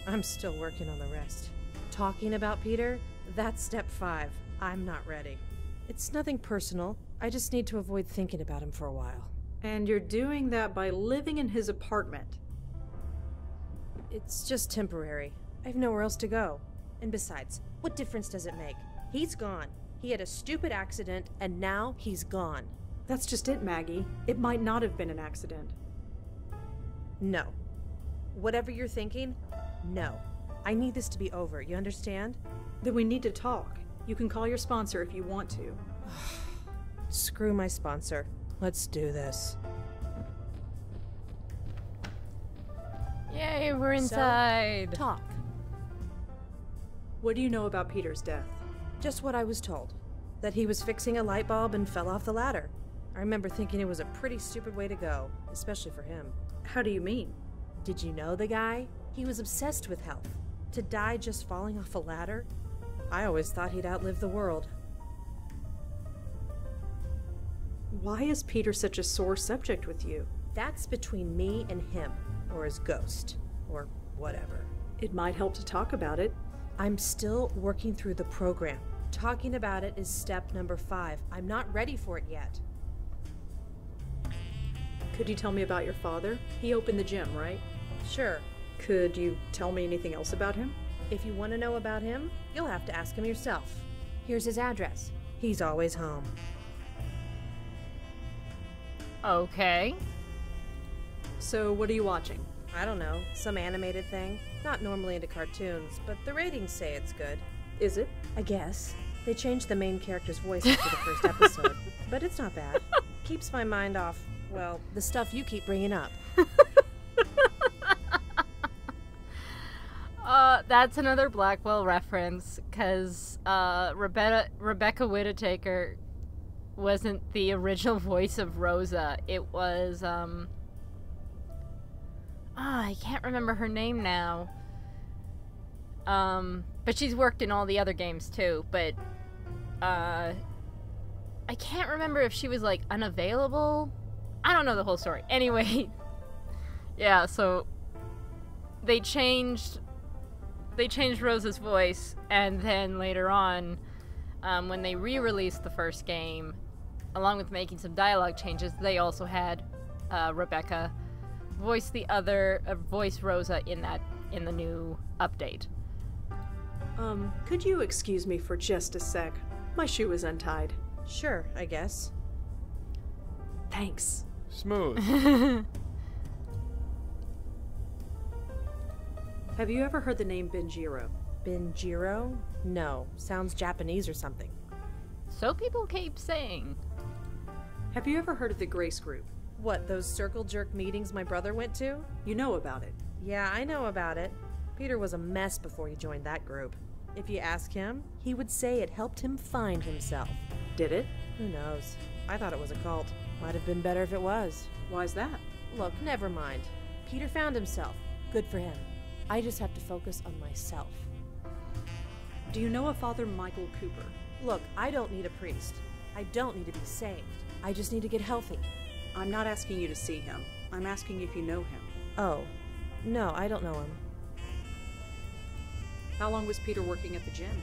I'm still working on the rest. Talking about Peter, that's step 5. I'm not ready. It's nothing personal. I just need to avoid thinking about him for a while. And you're doing that by living in his apartment. It's just temporary. I have nowhere else to go. And besides, what difference does it make? He's gone. He had a stupid accident, and now he's gone. That's just it, Maggie. It might not have been an accident. No. Whatever you're thinking, no. I need this to be over, you understand? Then we need to talk. You can call your sponsor if you want to. Screw my sponsor. Let's do this. Yay, we're inside. So, talk. What do you know about Peter's death? Just what I was told. That he was fixing a light bulb and fell off the ladder. I remember thinking it was a pretty stupid way to go, especially for him. How do you mean? Did you know the guy? He was obsessed with health. To die just falling off a ladder? I always thought he'd outlive the world. Why is Peter such a sore subject with you? That's between me and him, or his ghost, or whatever. It might help to talk about it. I'm still working through the program. Talking about it is step number 5. I'm not ready for it yet. Could you tell me about your father? He opened the gym, right? Sure. Could you tell me anything else about him? If you want to know about him, you'll have to ask him yourself. Here's his address. He's always home. Okay. So, what are you watching? I don't know, some animated thing. Not normally into cartoons, but the ratings say it's good. Is it? I guess. They changed the main character's voice after the first episode, but it's not bad. Keeps my mind off, well, the stuff you keep bringing up. That's another Blackwell reference, because Rebecca Whittaker wasn't the original voice of Rosa. It was, I can't remember her name now. But she's worked in all the other games too, but, I can't remember if she was, like, unavailable. I don't know the whole story. Anyway, yeah, so they changed Rosa's voice, and then later on, when they re-released the first game, along with making some dialogue changes, they also had Rebecca voice voice Rosa in the new update. Could you excuse me for just a sec? My shoe is untied. Sure, I guess. Thanks. Smooth. Have you ever heard the name Benjiro? Benjiro? No. Sounds Japanese or something. So people keep saying. Have you ever heard of the Grace Group? What, those circle jerk meetings my brother went to? You know about it. Yeah, I know about it. Peter was a mess before he joined that group. If you ask him, he would say it helped him find himself. Did it? Who knows? I thought it was a cult. Might have been better if it was. Why's that? Look, never mind. Peter found himself. Good for him. I just have to focus on myself. Do you know a Father Michael Cooper? Look, I don't need a priest. I don't need to be saved. I just need to get healthy. I'm not asking you to see him. I'm asking if you know him. Oh. No, I don't know him. How long was Peter working at the gym?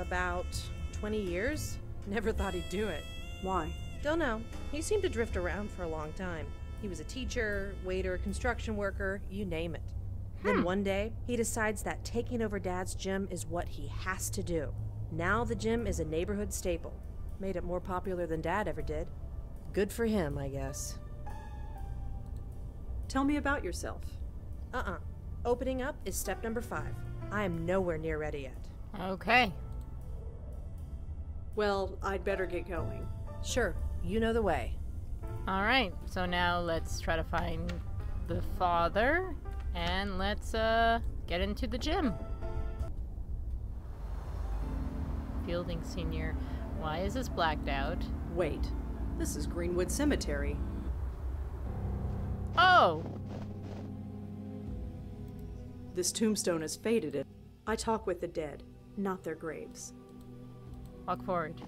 About 20 years. Never thought he'd do it. Why? Don't know. He seemed to drift around for a long time. He was a teacher, waiter, construction worker, you name it. Then one day, he decides that taking over Dad's gym is what he has to do. Now the gym is a neighborhood staple. Made it more popular than Dad ever did. Good for him, I guess. Tell me about yourself. Opening up is step number 5. I am nowhere near ready yet. Okay. Well, I'd better get going. Sure, you know the way. Alright, so now let's try to find the father, and let's get into the gym. Fielding Sr. Why is this blacked out? Wait, this is Greenwood Cemetery. Oh! This tombstone is faded. I talk with the dead, not their graves. Walk forward.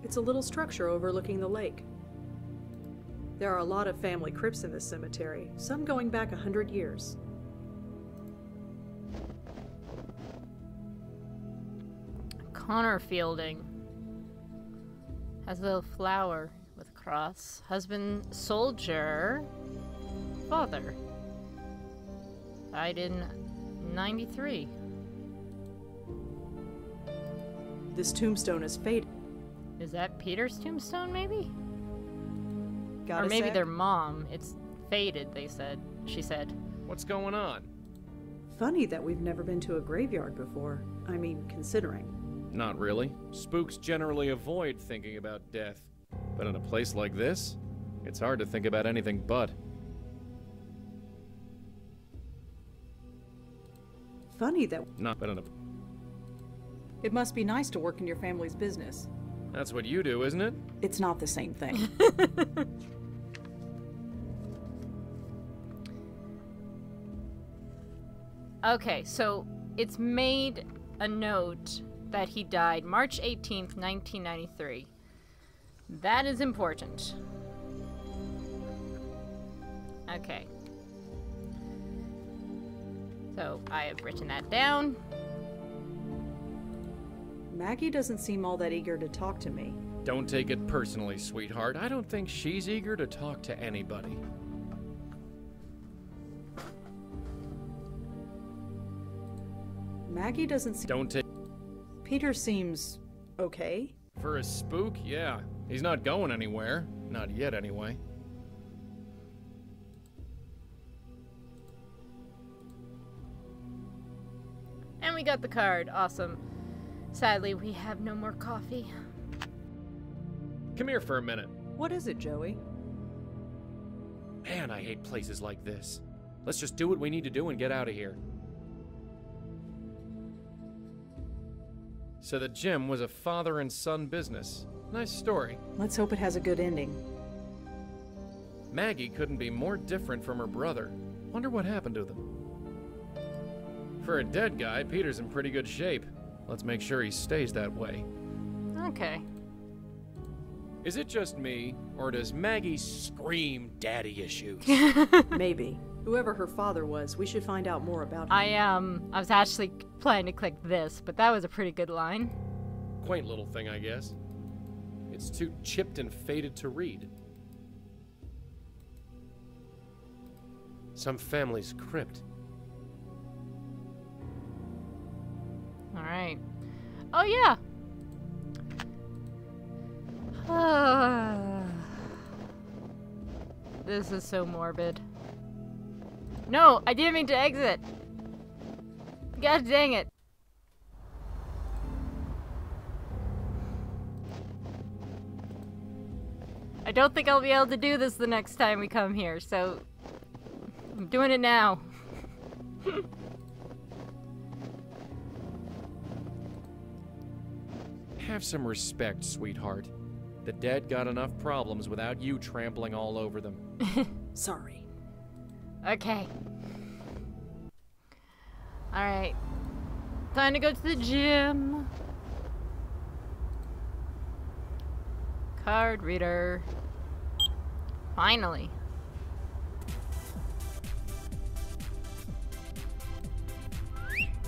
It's a little structure overlooking the lake. There are a lot of family crypts in this cemetery, some going back 100 years. Connor Fielding. Has a little flower with a cross. Husband, soldier. Father. Died in 93. This tombstone is faded. Is that Peter's tombstone, maybe? Got or a maybe sec? their mom. It's faded, she said. What's going on? Funny that we've never been to a graveyard before. I mean, considering. Not really. Spooks generally avoid thinking about death. But in a place like this, it's hard to think about anything but. Funny that... Not but in a... It must be nice to work in your family's business. That's what you do, isn't it? It's not the same thing. Okay, so it's made a note that he died March 18th, 1993. That is important. Okay. So I have written that down. Maggie doesn't seem all that eager to talk to me. Don't take it personally, sweetheart. I don't think she's eager to talk to anybody. Maggie doesn't seem... Don't take... Peter seems... okay. For a spook, yeah. He's not going anywhere. Not yet, anyway. And we got the card. Awesome. Sadly, we have no more coffee. Come here for a minute. What is it, Joey? Man, I hate places like this. Let's just do what we need to do and get out of here. So the gym was a father and son business. Nice story. Let's hope it has a good ending. Maggie couldn't be more different from her brother. Wonder what happened to them. For a dead guy, Peter's in pretty good shape. Let's make sure he stays that way. Okay. Is it just me, or does Maggie scream daddy issues? Maybe. Whoever her father was, we should find out more about him. I was actually planning to click this, but that was a pretty good line. Quaint little thing, I guess. It's too chipped and faded to read. Some family's crypt. Alright. Oh, yeah! This is so morbid. No, I didn't mean to exit. God dang it. I don't think I'll be able to do this the next time we come here, so I'm doing it now. Have some respect, sweetheart. The dead got enough problems without you trampling all over them. Sorry. Okay. Alright. Time to go to the gym. Card reader. Finally.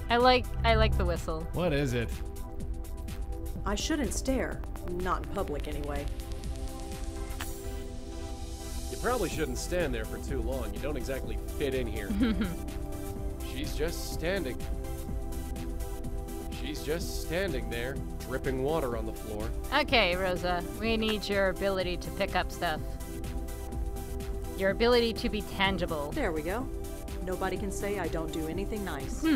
I like the whistle. What is it? I shouldn't stare. Not in public, anyway. You probably shouldn't stand there for too long. You don't exactly fit in here. She's just standing. She's just standing there, dripping water on the floor. Okay, Rosa. We need your ability to pick up stuff. Your ability to be tangible. There we go. Nobody can say I don't do anything nice.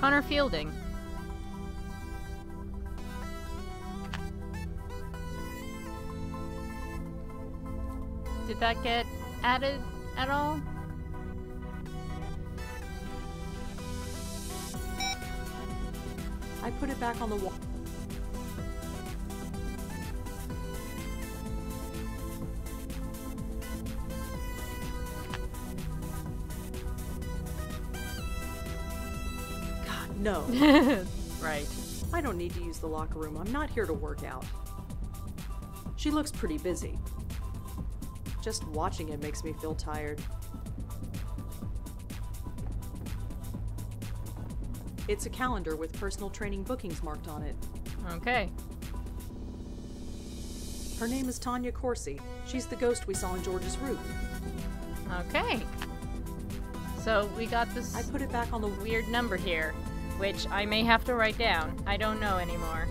Connor Fielding. Did that get added at all? I put it back on the wall. God, no. Right. I don't need to use the locker room. I'm not here to work out. She looks pretty busy. Just watching it makes me feel tired. It's a calendar with personal training bookings marked on it. Okay. Her name is Tanya Corsi. She's the ghost we saw in George's roof. Okay. So we got this I put it back on the weird number here, which I may have to write down. I don't know anymore.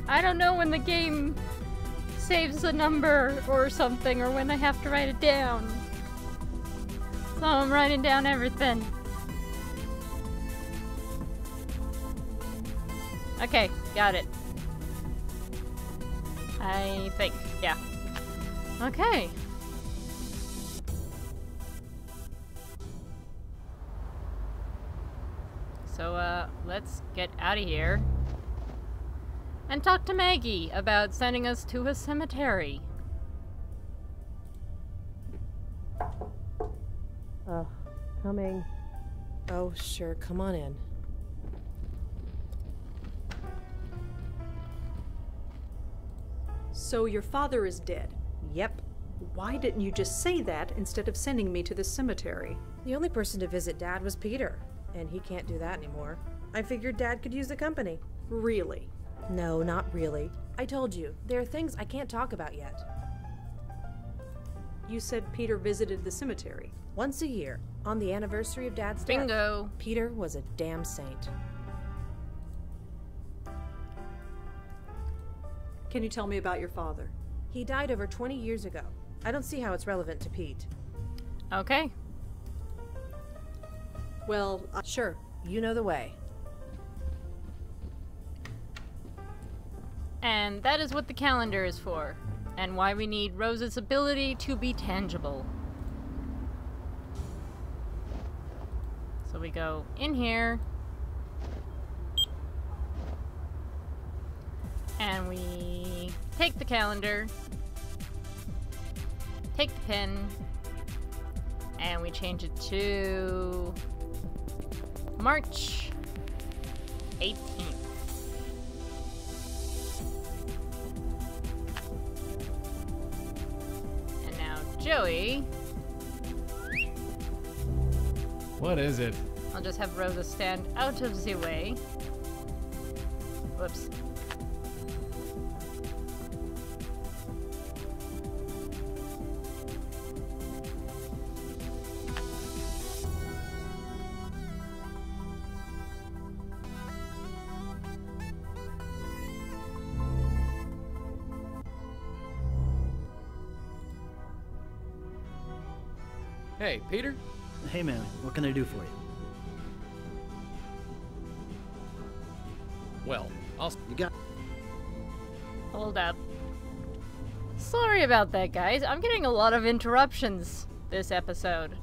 I don't know when the game saves a number or something, or when I have to write it down. So I'm writing down everything. Okay, got it. I think, yeah. Okay. So, let's get out of here. And talk to Maggie about sending us to a cemetery. Coming. Oh, sure, come on in. So your father is dead? Yep. Why didn't you just say that instead of sending me to the cemetery? The only person to visit Dad was Peter, and he can't do that anymore. I figured Dad could use the company. Really? No, not really. I told you, there are things I can't talk about yet. You said Peter visited the cemetery. Once a year, on the anniversary of Dad's death. Bingo! Peter was a damn saint. Can you tell me about your father? He died over 20 years ago. I don't see how it's relevant to Pete. Okay. Well, sure. You know the way. And that is what the calendar is for, and why we need Rose's ability to be tangible. So we go in here, and we take the calendar, take the pen, and we change it to March 18th. And now Joey. What is it? I'll just have Rosa stand out of the way. Whoops. Hey, Peter? Hey man, what can I do for you? Well, You got... Hold up. Sorry about that, guys. I'm getting a lot of interruptions this episode.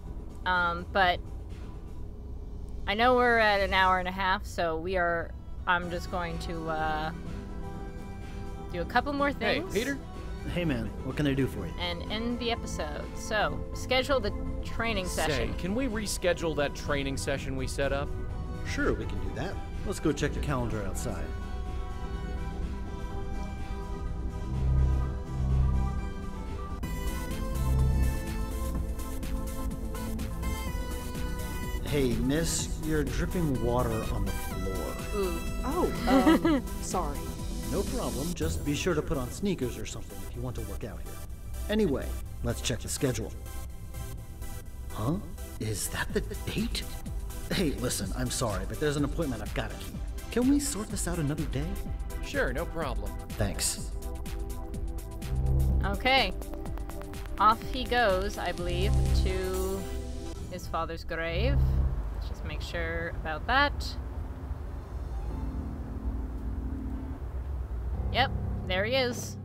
But I know we're at an hour and a half, so I'm just going to, do a couple more things. Hey, Peter? Hey man, what can I do for you? And end the episode. So, schedule the training session. Say, can we reschedule that training session we set up? Sure, we can do that. Let's go check the calendar outside. Hey, miss, you're dripping water on the floor. Ooh. Oh, sorry. No problem, just be sure to put on sneakers or something if you want to work out here. Anyway, let's check the schedule. Huh? Is that the date? Hey, listen, I'm sorry, but there's an appointment I've got to keep. Can we sort this out another day? Sure, no problem. Thanks. Okay. Off he goes, I believe, to his father's grave. Let's just make sure about that. Yep, there he is.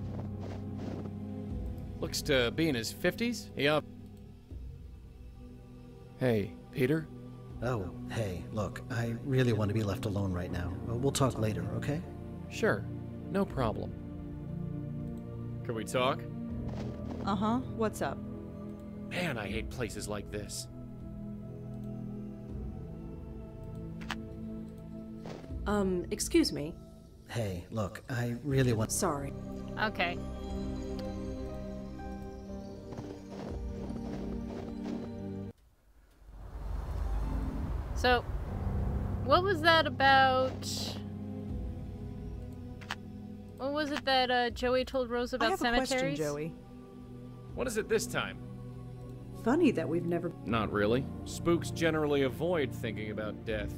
Looks to be in his 50s. Hey, Peter? Oh, hey, look, I really want to be left alone right now. We'll talk later, okay? Sure, no problem. Can we talk? Uh-huh. What's up? Man, I hate places like this. Excuse me. Hey, look, I really want... Sorry. Okay. So, what was that about? What was it that Joey told Rose about I have cemeteries? a question, Joey. What is it this time? Funny that we've never... Not really. Spooks generally avoid thinking about death.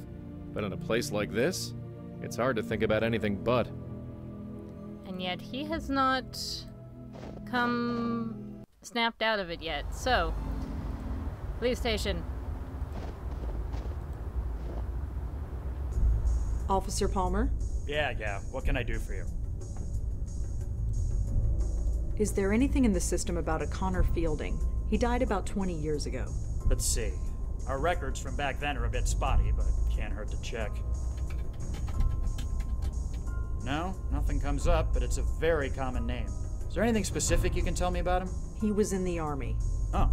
But in a place like this, it's hard to think about anything but. And yet he has not come snapped out of it yet. So, police station. Officer Palmer? Yeah, what can I do for you? Is there anything in the system about a Connor Fielding? He died about 20 years ago. Let's see. Our records from back then are a bit spotty, but can't hurt to check. No, nothing comes up, but it's a very common name. Is there anything specific you can tell me about him? He was in the Army. Oh,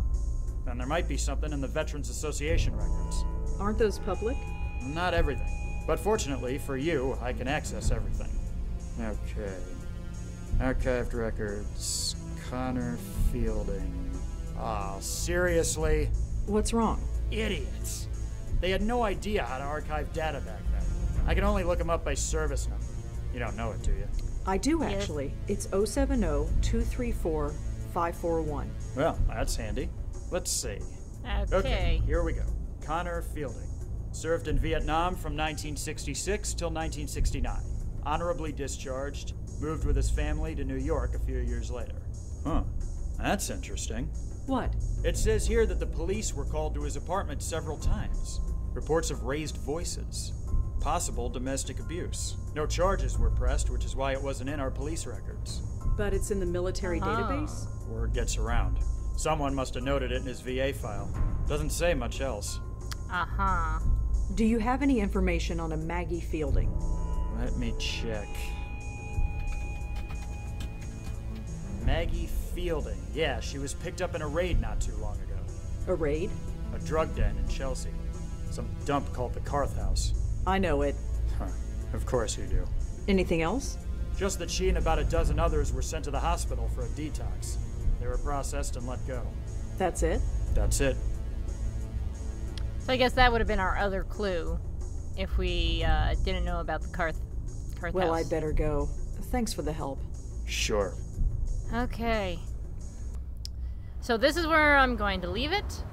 then there might be something in the Veterans Association records. Aren't those public? Not everything. But fortunately for you, I can access everything. Okay. Archived records. Connor Fielding. Ah, seriously? What's wrong? Idiots. They had no idea how to archive data back then. I can only look them up by service number. You don't know it, do you? I do, actually. It's 070-234-541. Well, that's handy. Let's see. Okay. Here we go. Connor Fielding. Served in Vietnam from 1966 till 1969. Honorably discharged. Moved with his family to New York a few years later. Huh. That's interesting. What? It says here that the police were called to his apartment several times. Reports of raised voices. Possible domestic abuse. No charges were pressed, which is why it wasn't in our police records. But it's in the military database? Word gets around. Someone must have noted it in his VA file. Doesn't say much else. Uh-huh. Do you have any information on a Maggie Fielding? Let me check. Maggie Fielding. Yeah, she was picked up in a raid not too long ago. A raid? A drug den in Chelsea. Some dump called the Carth House. I know it. Huh. Of course you do. Anything else? Just that she and about a dozen others were sent to the hospital for a detox. They were processed and let go. That's it? That's it. So I guess that would have been our other clue if we didn't know about the Carth Well, house. I'd better go. Thanks for the help. Sure. Okay. So this is where I'm going to leave it.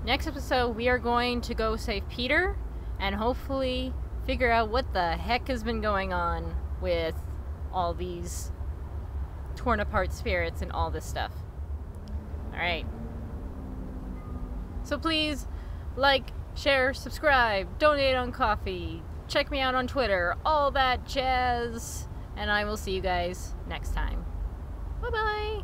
Next episode, we are going to go save Peter and hopefully figure out what the heck has been going on with all these torn apart spirits and all this stuff. Alright. So please, like, share, subscribe, donate on Coffee, check me out on Twitter, all that jazz, and I will see you guys next time. Bye-bye!